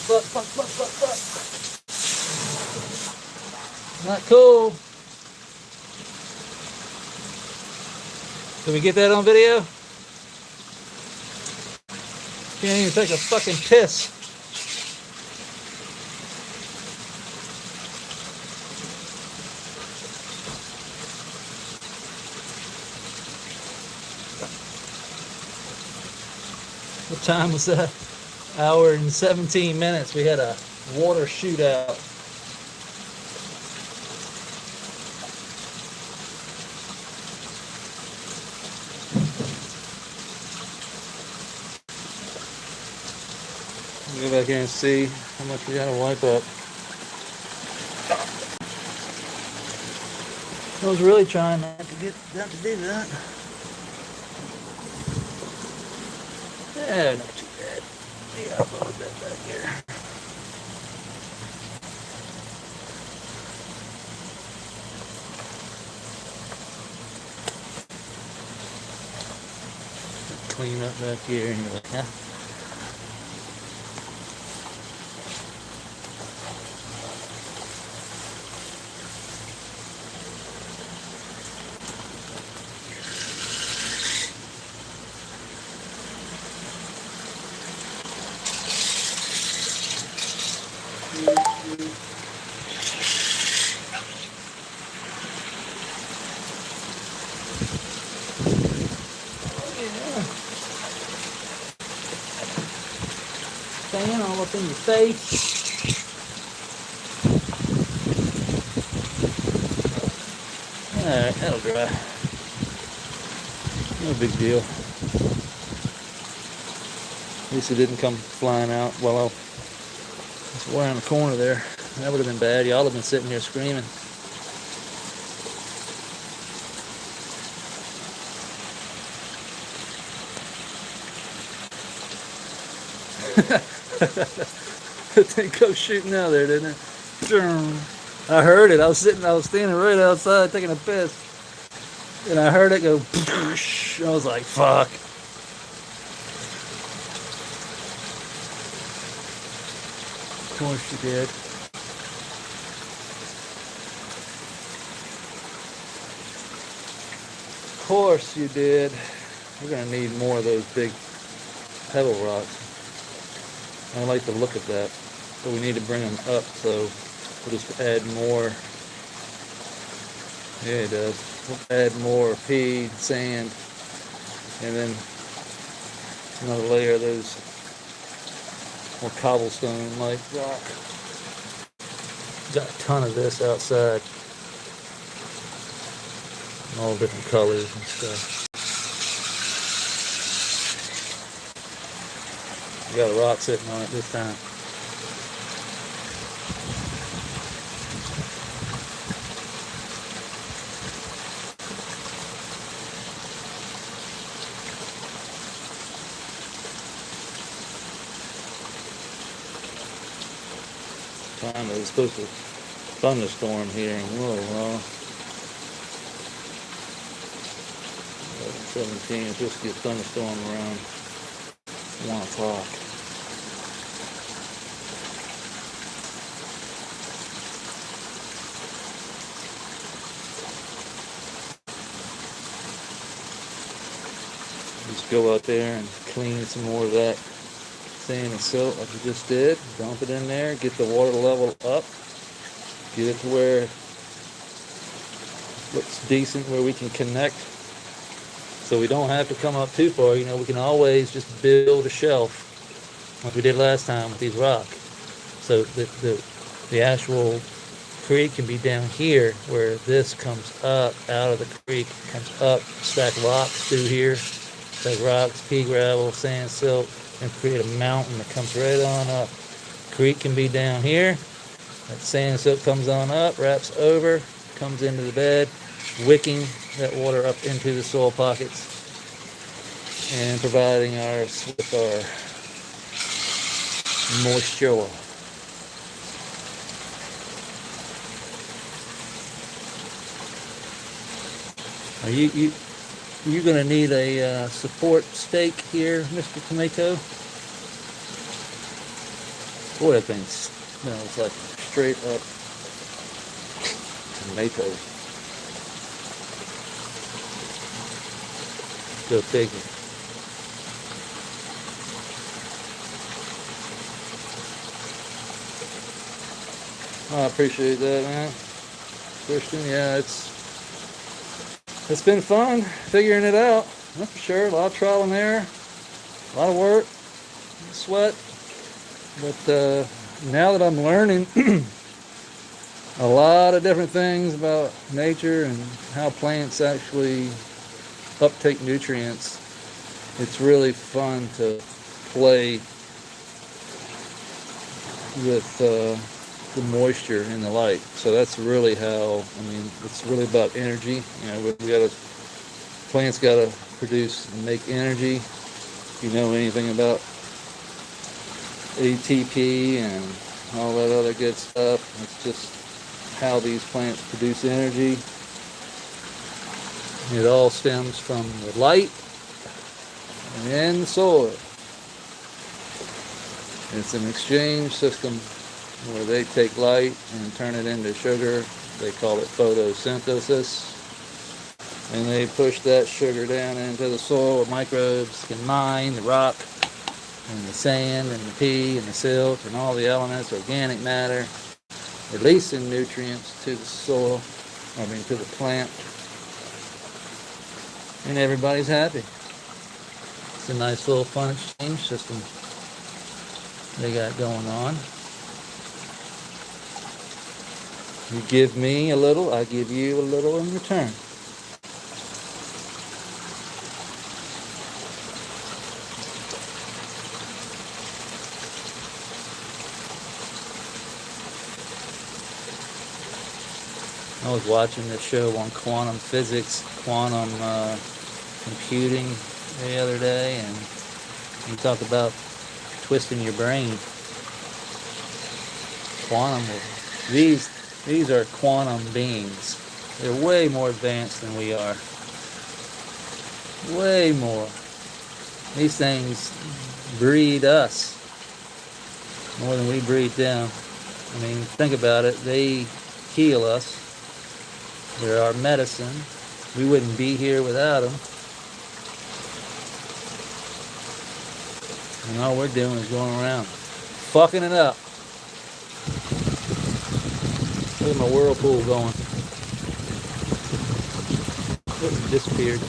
Fuck. Not cool. Did we get that on video? Can't even take a fucking piss. What time was that? Hour and 17 minutes. We had a water shootout. Go back here and see how much we gotta wipe up. I was really trying not to do that. Yeah, not too bad. Yeah, a little bit back here. Clean up back here and you're like, huh? Fan all up in your face. Alright, that'll dry. No big deal. At least it didn't come flying out while I was around the corner there. That would have been bad. Y'all have been sitting here screaming. That thing goes shooting out there, didn't it? I heard it. I was standing right outside taking a piss, and I heard it go. I was like, "Fuck!" Of course you did. Of course you did. We're gonna need more of those big pebble rocks. I like the look of that, but we need to bring them up, so we'll just add more. Yeah, it does. We'll add more pea, sand, and then another layer of those more cobblestone-like rock. Got a ton of this outside, all different colors and stuff. We got a rock sitting on it this time. time. It's supposed to thunderstorm here in a little while. 17, it's supposed to get thunderstorm around 1 o'clock. Just go out there and clean some more of that sand and silt like we just did. Dump it in there, get the water level up, get it to where it looks decent, where we can connect. So we don't have to come up too far. You know, we can always just build a shelf like we did last time with these rocks. So the actual creek can be down here where this comes up out of the creek, comes up, stack rocks through here, stack rocks, pea gravel, sand, silt, and create a mountain that comes right on up. Creek can be down here. That sand silt comes on up, wraps over, comes into the bed, wicking that water up into the soil pockets and providing us with our moisture. Are you gonna need a support stake here, Mr. Tomato? Boy, that thing smells like straight up tomato. Go figure. I appreciate that, man. Christian, yeah, it's been fun figuring it out. That's for sure. A lot of trial and error, a lot of work, sweat. But now that I'm learning a lot of different things about nature and how plants actually uptake nutrients, it's really fun to play with the moisture and the light. So that's really how, I mean, it's really about energy. You know, plants gotta produce and make energy. If you know anything about ATP and all that other good stuff, it's just how these plants produce energy. It all stems from the light and the soil. It's an exchange system where they take light and turn it into sugar. They call it photosynthesis. And they push that sugar down into the soil where microbes can mine the rock and the sand and the pea and the silt and all the elements, organic matter, releasing nutrients to the soil, to the plant. And everybody's happy. It's a nice little fun exchange system they got going on. You give me a little, I give you a little in return. I was watching this show on quantum physics, quantum computing the other day, and you talk about twisting your brain. Quantum, these are quantum beings. They're way more advanced than we are. Way more. These things breed us more than we breed them. I mean, think about it. They heal us. They're our medicine. We wouldn't be here without them. And all we're doing is going around fucking it up. Look at my whirlpool going. It disappeared.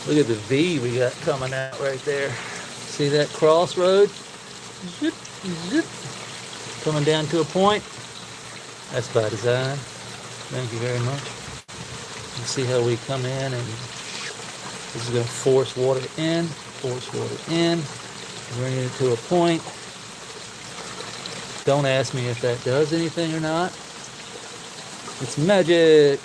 Look at the V we got coming out right there. See that crossroad? Zip, zip. Coming down to a point. That's by design. Thank you very much. You see how we come in, and this is going to force water in, bring it to a point. Don't ask me if that does anything or not. It's magic.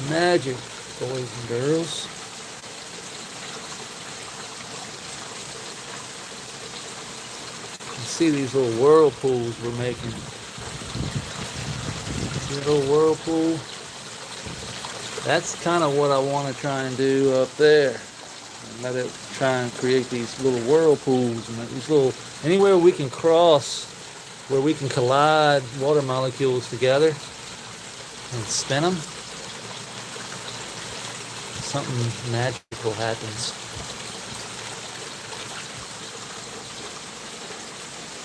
magic, boys and girls. You see these little whirlpools we're making. See that little whirlpool? That's kind of what I want to try and do up there. And let it try and create these little whirlpools and these little, anywhere we can cross, where we can collide water molecules together and spin them, something magical happens.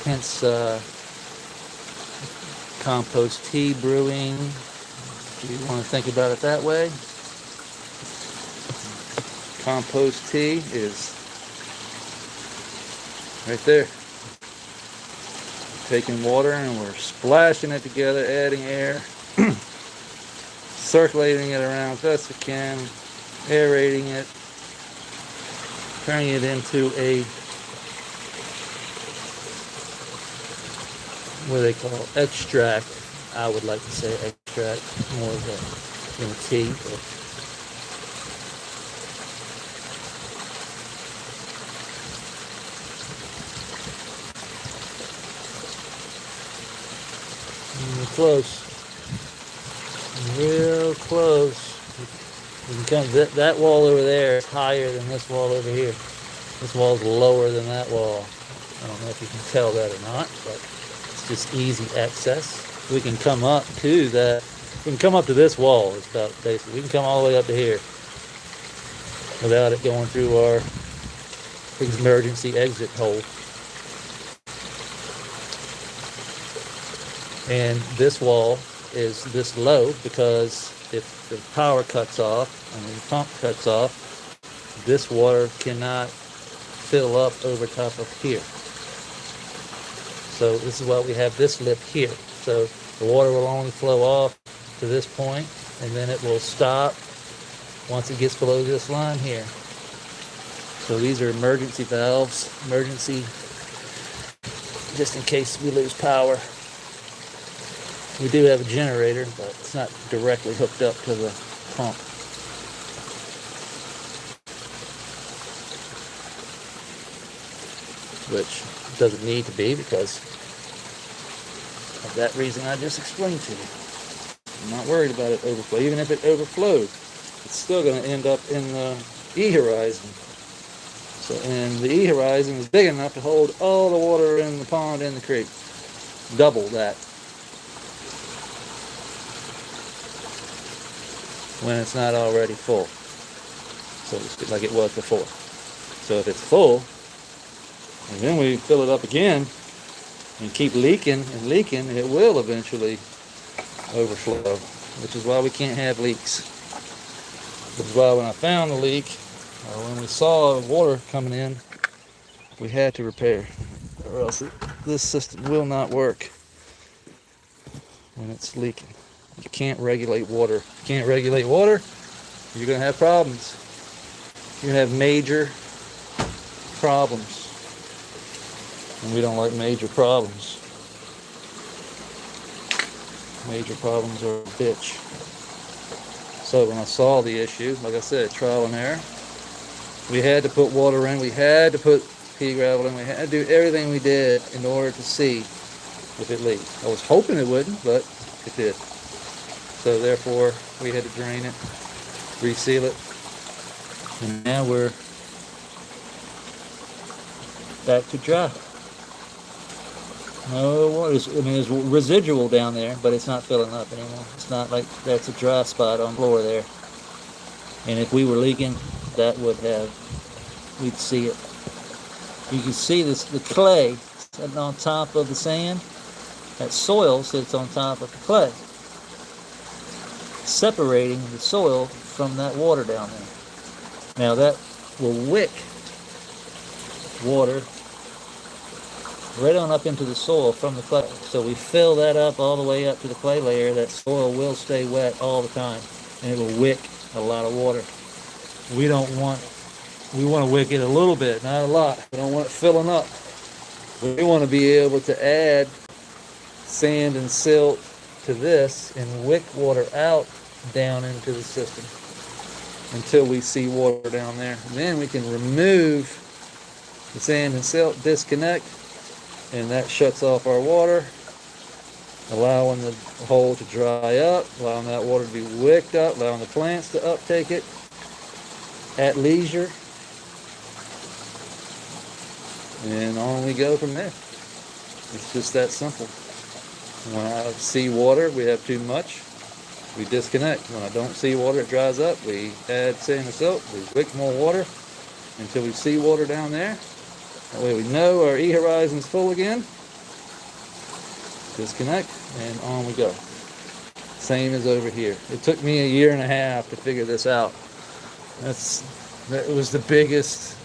Hence compost tea brewing, if you want to think about it that way. Compost tea is right there. Taking water and we're splashing it together, adding air, circulating it around as best we can, aerating it, turning it into a, what they call extract. I would like to say extract, more of a tea. Close, real close. You can come, that wall over there is higher than this wall over here. This wall is lower than that wall. I don't know if you can tell that or not, but it's just easy access. We can come up to that. We can come up to this wall. It's about basically. We can come all the way up to here without it going through our emergency exit hole. And this wall is this low because if the power cuts off and the pump cuts off, this water cannot fill up over top of here. So this is why we have this lip here. So the water will only flow off to this point, and then it will stop once it gets below this line here. So these are emergency valves, just in case we lose power. We do have a generator, but it's not directly hooked up to the pump. Which doesn't need to be because of that reason I just explained to you. I'm not worried about it overflow. Even if it overflowed, it's still going to end up in the E horizon. So, and the E horizon is big enough to hold all the water in the pond and the creek. Double that. When it's not already full, so to speak, like it was before. So if it's full, and then we fill it up again and keep leaking and leaking, it will eventually overflow, which is why we can't have leaks. Which is why when I found the leak, or when we saw water coming in, we had to repair, or else this system will not work when it's leaking. You can't regulate water. If you can't regulate water, you're going to have problems. You're going to have major problems. And we don't like major problems. Major problems are a bitch. So when I saw the issue, like I said, trial and error, we had to put water in, we had to put pea gravel in, we had to do everything we did in order to see if it leaked. I was hoping it wouldn't, but it did. So therefore, we had to drain it, reseal it, and now we're back to dry. No water. I mean, there's residual down there, but it's not filling up anymore. It's not like that's a dry spot on the floor there. And if we were leaking, that would have, we'd see it. You can see this, the clay sitting on top of the sand. That soil sits on top of the clay, separating the soil from that water down there. Now that will wick water right on up into the soil from the clay. So we fill that up all the way up to the clay layer. That soil will stay wet all the time, and it will wick a lot of water. We want to wick it a little bit, not a lot. We don't want it filling up. We want to be able to add sand and silt to this and wick water out down into the system until we see water down there. Then we can remove the sand and silt, disconnect, and that shuts off our water, allowing the hole to dry up, allowing that water to be wicked up, allowing the plants to uptake it at leisure, and on we go from there. It's just that simple. When I see water, we have too much, we disconnect. When I don't see water, it dries up, we add sand and silt, we wick more water until we see water down there. That way we know our E-horizon's full again. Disconnect, and on we go. Same as over here. It took me a year and a half to figure this out. That was the biggest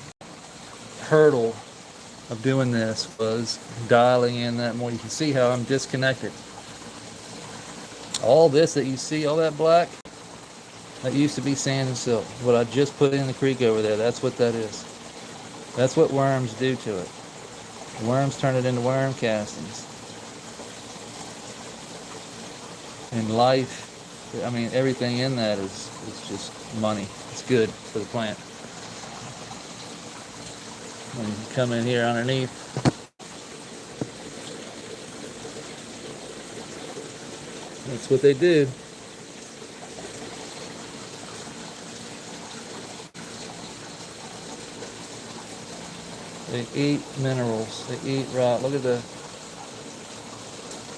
hurdle of doing this, was dialing in that more. You can see how I'm disconnected. All this that you see, all that black, that used to be sand and silt. What I just put in the creek over there, that's what that is. That's what worms do to it. Worms turn it into worm castings. And life, I mean, everything in that is just money. It's good for the plant. When you come in here underneath, that's what they do. They eat minerals. They eat rock. Look at the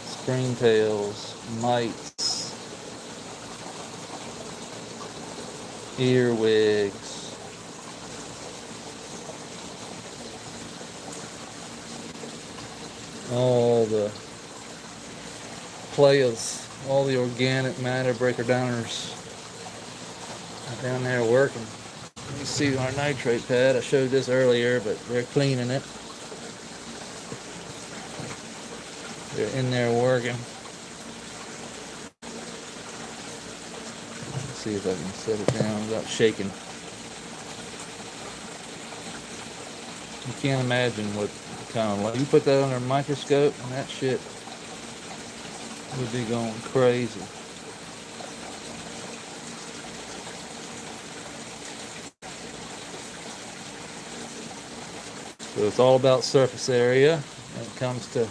springtails, mites, earwigs. All the players, all the organic matter breaker downers are down there working. You see our nitrate pad, I showed this earlier, but they're cleaning it. They're in there working. Let's see if I can set it down without shaking. You can't imagine what kind of light. You put that under a microscope and that shit would be going crazy. So it's all about surface area when it comes to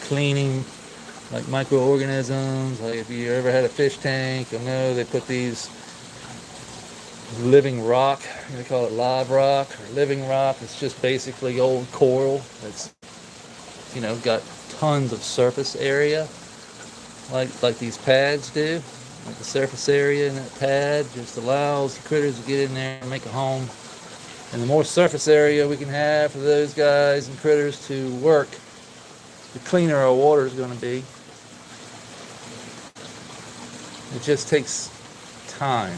cleaning, like microorganisms. Like if you ever had a fish tank, you'll know they put these living rock, they call it live rock or living rock. It's just basically old coral that's, you know, got tons of surface area, like these pads do. Like the surface area in that pad just allows the critters to get in there and make a home. And the more surface area we can have for those guys and critters to work, the cleaner our water is going to be. It just takes time.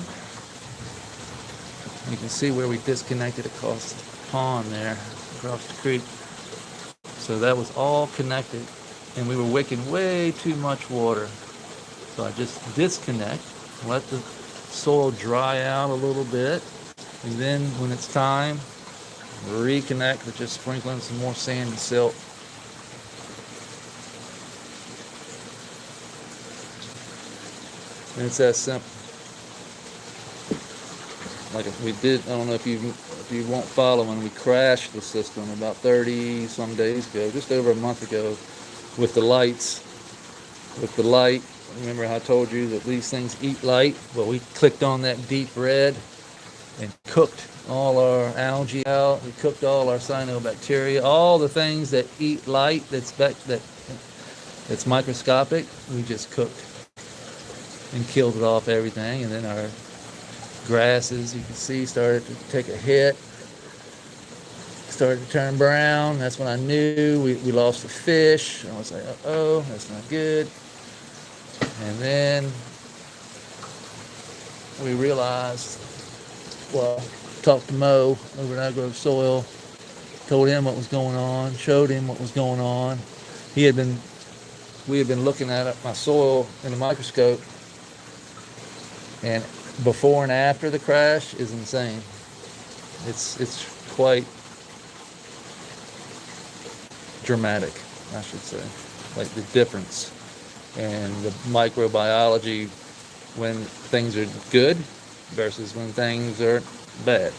You can see where we disconnected across the pond there, across the creek. So that was all connected, and we were wicking way too much water. So I just disconnect, let the soil dry out a little bit, and then when it's time, reconnect with just sprinkling some more sand and silt. And it's that simple. Like we did, I don't know if you won't follow, when we crashed the system about 30 some days ago, just over a month ago, with the lights, with the light. Remember how I told you that these things eat light? Well, we clicked on that deep red and cooked all our algae out. We cooked all our cyanobacteria, all the things that eat light that's microscopic. We just cooked and killed it off everything. And then our grasses, you can see, started to take a hit, started to turn brown. That's when I knew we lost the fish. I was like, uh-oh, that's not good. And then we realized, well, talked to Mo over at Agro Soil, told him what was going on, showed him what was going on. We had been looking at my soil in a microscope, and before and after the crash is insane. It's quite dramatic, I should say, like the difference and the microbiology when things are good versus when things are bad.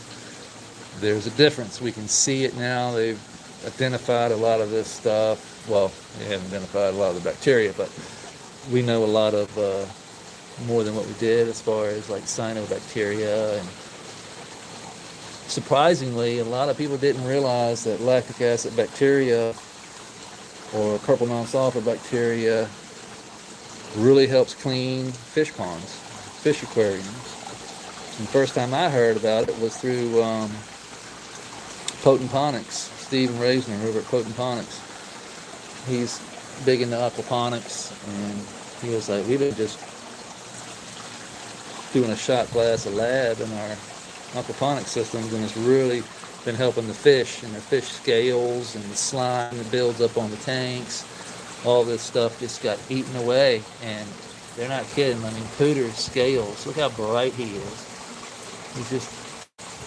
There's a difference. We can see it now. They've identified a lot of this stuff. Well, they haven't identified a lot of the bacteria, but we know a lot of more than what we did as far as like cyanobacteria. And surprisingly, a lot of people didn't realize that lactic acid bacteria or purple non-sulfur bacteria really helps clean fish ponds, fish aquariums. And the first time I heard about it was through Potent Ponics, Stephen Reisner over at Potent Ponics. He's big into aquaponics, and he was like, we've been just doing a shot glass of lab in our aquaponic systems, and it's really been helping the fish and the fish scales and the slime that builds up on the tanks. All this stuff just got eaten away, and they're not kidding. I mean, Pooter's scales, look how bright he is. He's just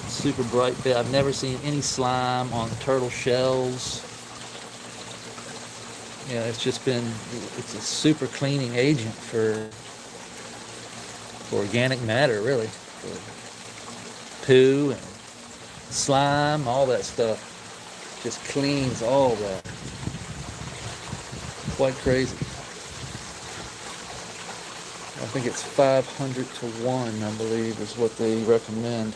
super bright fish. I've never seen any slime on turtle shells. Yeah, it's just been, it's a super cleaning agent for organic matter, really. For poo and slime, all that stuff. Just cleans all that. Quite crazy. I think it's 500 to 1, I believe, is what they recommend.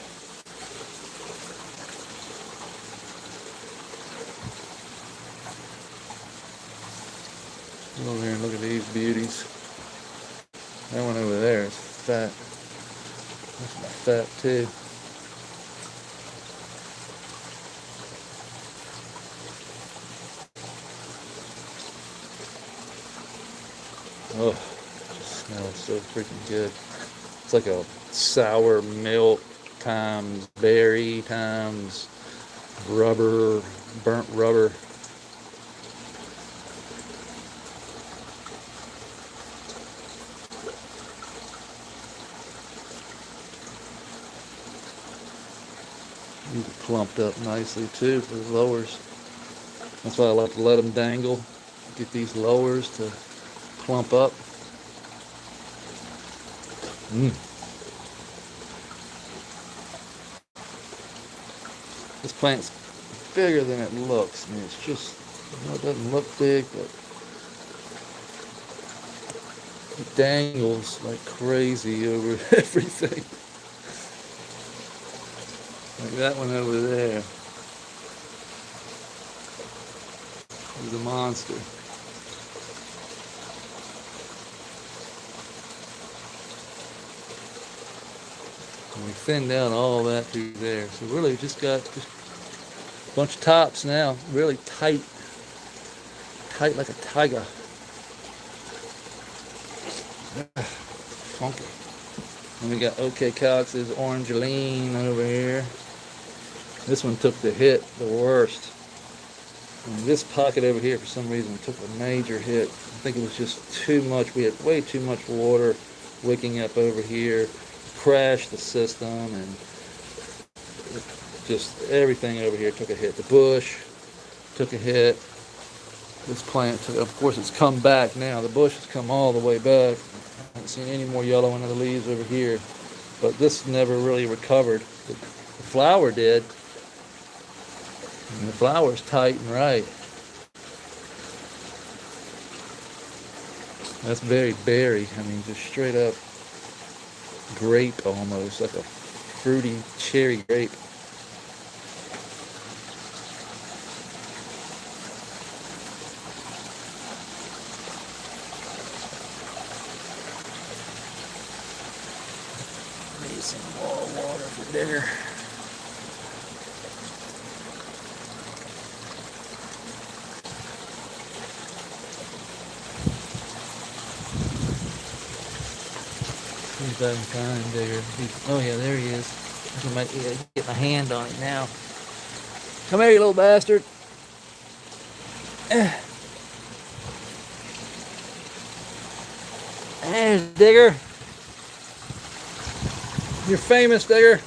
Go over here and look at these beauties. That one over there is fat. That's fat too. Oh, it just smells so freaking good. It's like a sour milk times berry times rubber, burnt rubber. These are plumped up nicely too for the lowers. That's why I like to let them dangle. Get these lowers to plump up. This plant's bigger than it looks. I mean, it's just, it doesn't look big, but it dangles like crazy over everything. Like that one over there. He's a monster. And we thinned down all that through there. So really just got just a bunch of tops now. Really tight. Tight like a tiger. Funky. And we got OK Cox's Orangeline over here. This one took the hit the worst. And this pocket over here, for some reason, took a major hit. I think it was just too much. We had way too much water wicking up over here. Crashed the system, and just everything over here took a hit. The bush took a hit. This plant took, of course, it's come back now. The bush has come all the way back. I haven't seen any more yellow in the leaves over here, but this never really recovered. The flower did, and the flower's tight and right. That's very berry. I mean, just straight up grape almost, like a fruity cherry grape. Need some more water for dinner. He's back in time, Digger. Oh yeah, there he is. I can get my hand on it now. Come here, you little bastard. There's Digger. You're famous, Digger.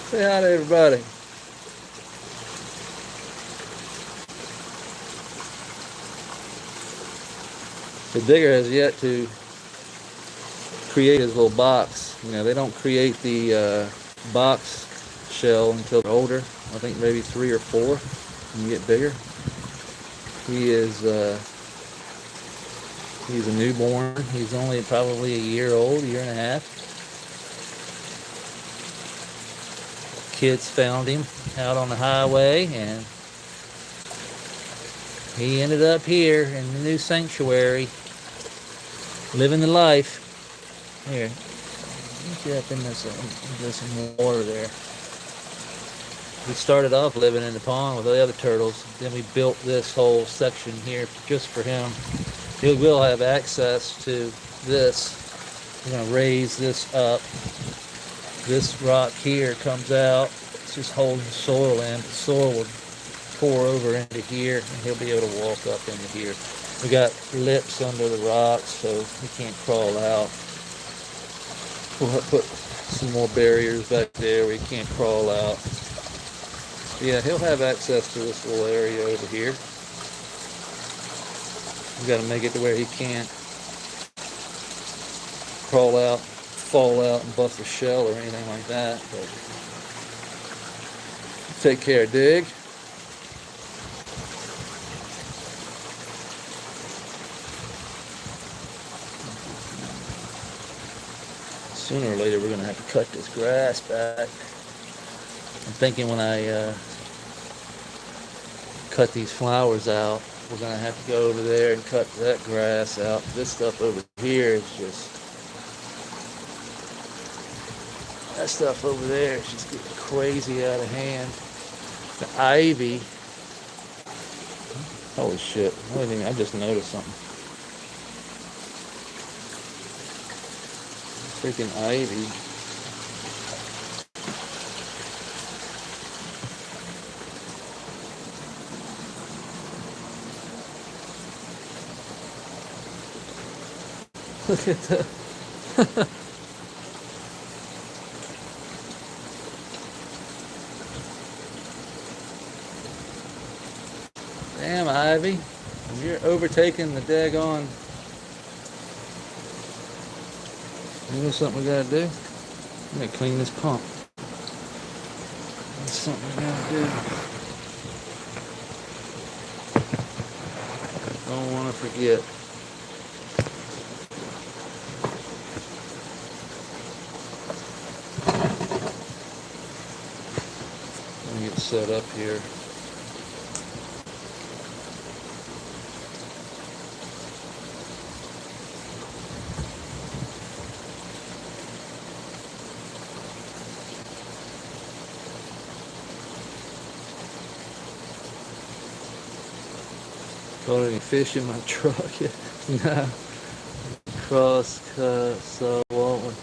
Say hi to everybody. So Digger has yet to create his little box. You know, they don't create the box shell until they're older. I think maybe 3 or 4 when you get bigger. He is he's a newborn. He's only probably a year old, year and a half. Kids found him out on the highway, and he ended up here in the new sanctuary, living the life. Here, get up in this some water there. We started off living in the pond with the other turtles. Then we built this whole section here just for him. He will have access to this. We're going to raise this up. This rock here comes out. It's just holding soil in. The soil will pour over into here, and he'll be able to walk up into here. We got lips under the rocks, so he can't crawl out. We'll put some more barriers back there where he can't crawl out. Yeah, he'll have access to this little area over here. We got to make it to where he can't crawl out, fall out, and bust a shell or anything like that. But take care, Dig. Sooner or later, we're going to have to cut this grass back. I'm thinking when I cut these flowers out, we're going to have to go over there and cut that grass out. This stuff over here is just, that stuff over there is just getting crazy out of hand. The ivy, holy shit, I just noticed something. Freaking ivy. Look at that. Damn, Ivy. You're overtaking the daggone. You know something we gotta do? We gotta clean this pump. That's something we gotta do. Don't want to forget. Let me get set up here. Caught any fish in my truck yet? No. Cross cut, so what?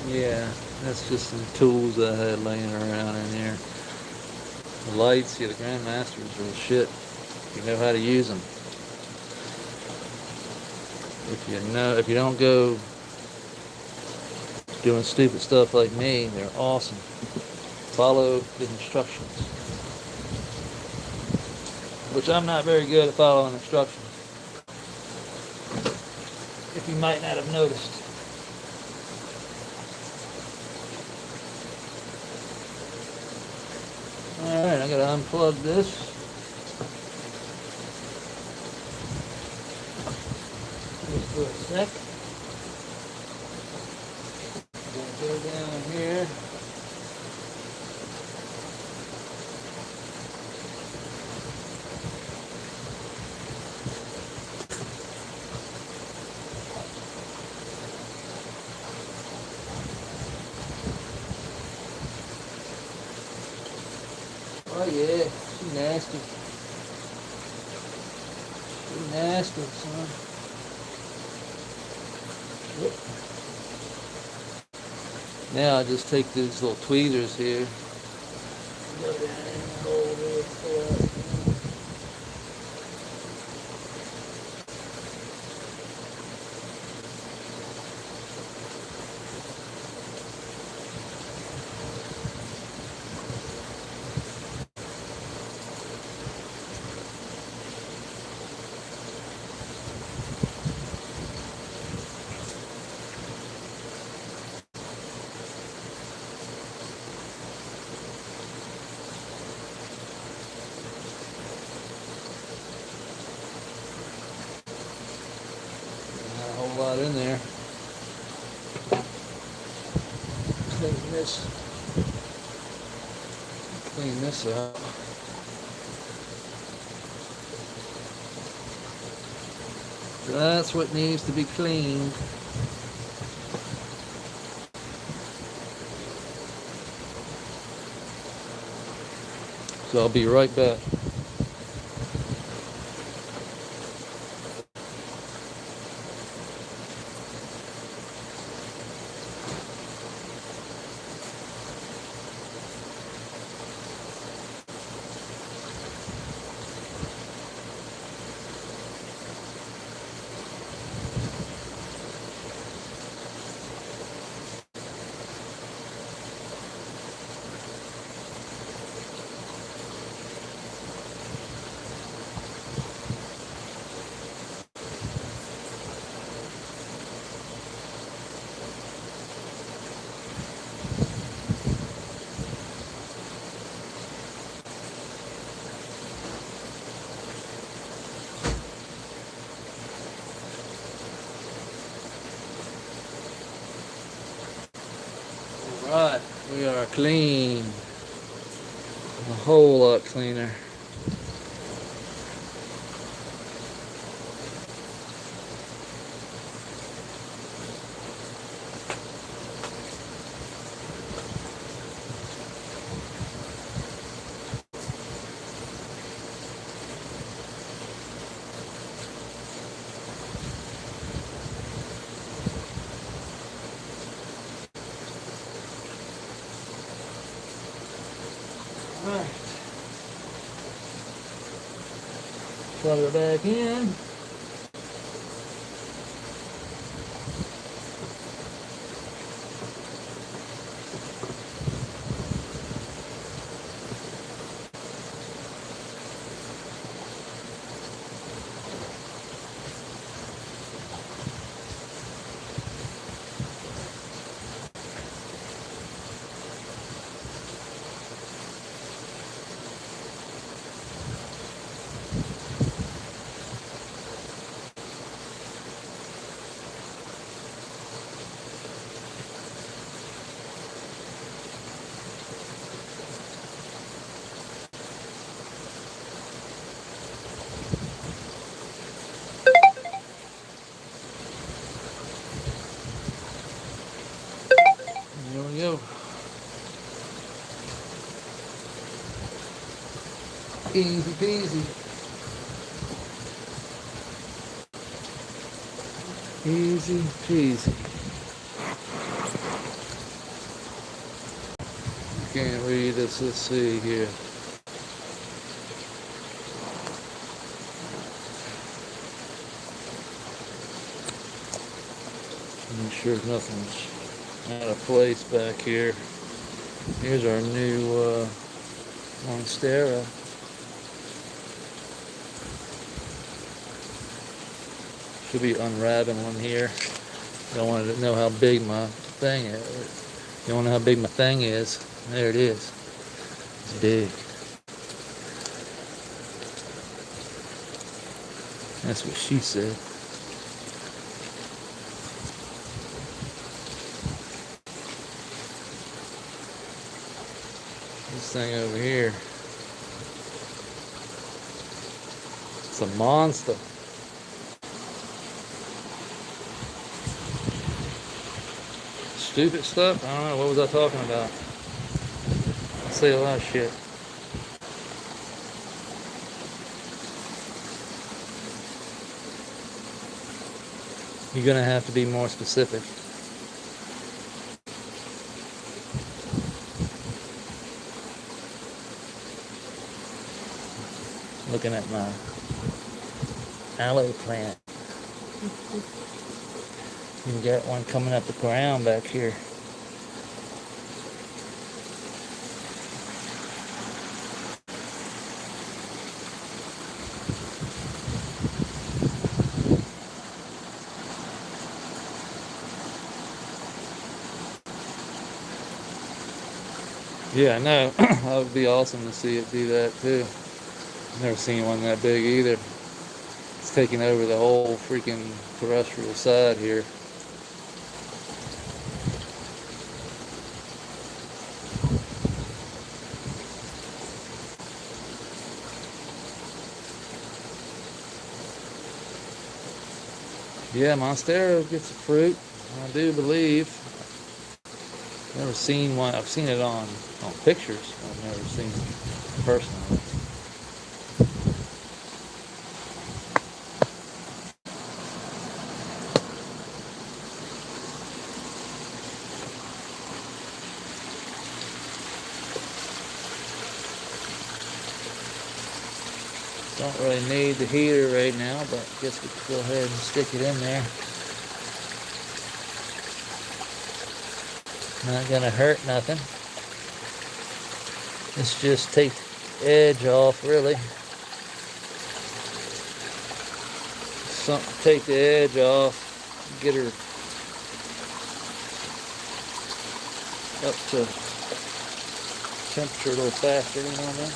Yeah, that's just some tools I had laying around in here. The lights, yeah, the Grandmasters are the shit. You know how to use them. If you don't go doing stupid stuff like me, they're awesome. Follow the instructions. Which I'm not very good at following instructions. If you might not have noticed. Alright, I gotta unplug this. Just for a sec. Gonna go down here. Oh yeah, she nasty. She nasty, son. Yep. Now I just take these little tweezers here. Go down and hold it. lot in there. Clean this out. That's what needs to be cleaned. So I'll be right back. Alright, we are clean. A whole lot cleaner. Alright. Plug it back in. There we go. Easy peasy. Easy peasy. Can't read this. Let's see here. Make sure nothing's out of place back here. Here's our new Monstera. Should be unwrapping one here. Don't want to know how big my thing is. You want to know how big my thing is? There it is. It's big. That's what she said. This thing over here. It's a monster. Stupid stuff? I don't know. What was I talking about? I say a lot of shit. You're gonna have to be more specific. Looking at my aloe plant. You got one coming up the ground back here. Yeah, I know. That would be awesome to see it do that too. Never seen one that big either. It's taking over the whole freaking terrestrial side here. Yeah, Monstera gets a fruit. I do believe. Never seen one. I've seen it on pictures. I've never seen it personally. Don't really need the heater right now, but I guess we can go ahead and stick it in there. Not gonna hurt nothing. Let's just take the edge off, really. Take the edge off, get her up to temperature a little faster, you know what I mean?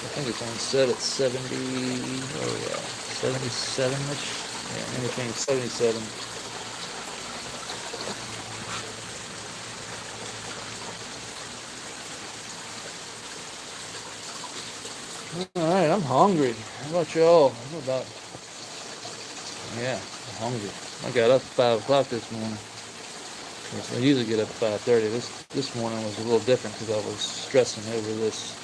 I think it's on set at 70, oh yeah, 77-ish. Yeah, anything 77. Alright, I'm hungry. How about y'all? Yeah, I'm hungry. I got up at 5 o'clock this morning. I usually get up at 5:30. This morning was a little different because I was stressing over this.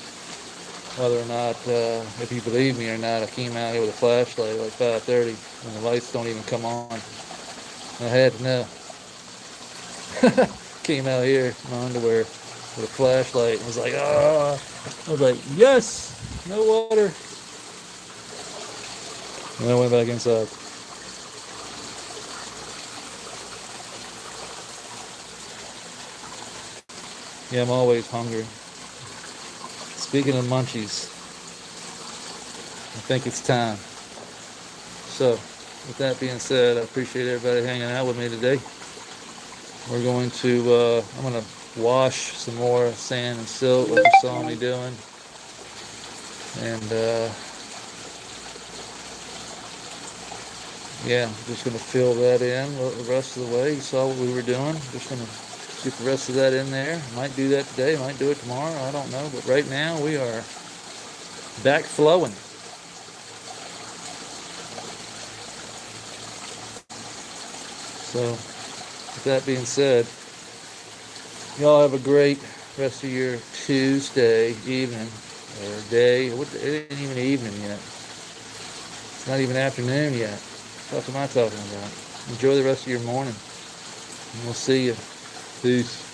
Whether or not, if you believe me or not, I came out here with a flashlight at like 5:30 and the lights don't even come on. I had to know. Came out here in my underwear with a flashlight and was like, ah. I was like, yes, no water. And I went back inside. Yeah, I'm always hungry. Speaking of munchies, I think it's time. So, with that being said, I appreciate everybody hanging out with me today. We're going to, I'm going to wash some more sand and silt, like you saw me doing. And, yeah, I'm just going to fill that in the rest of the way. You saw what we were doing. Just going to get the rest of that in there. Might do that today, might do it tomorrow, I don't know. But right now we are back flowing. So, with that being said, y'all have a great rest of your Tuesday evening or day. It ain't even evening yet. It's not even afternoon yet. What am I talking about? Enjoy the rest of your morning. And we'll see you. Peace.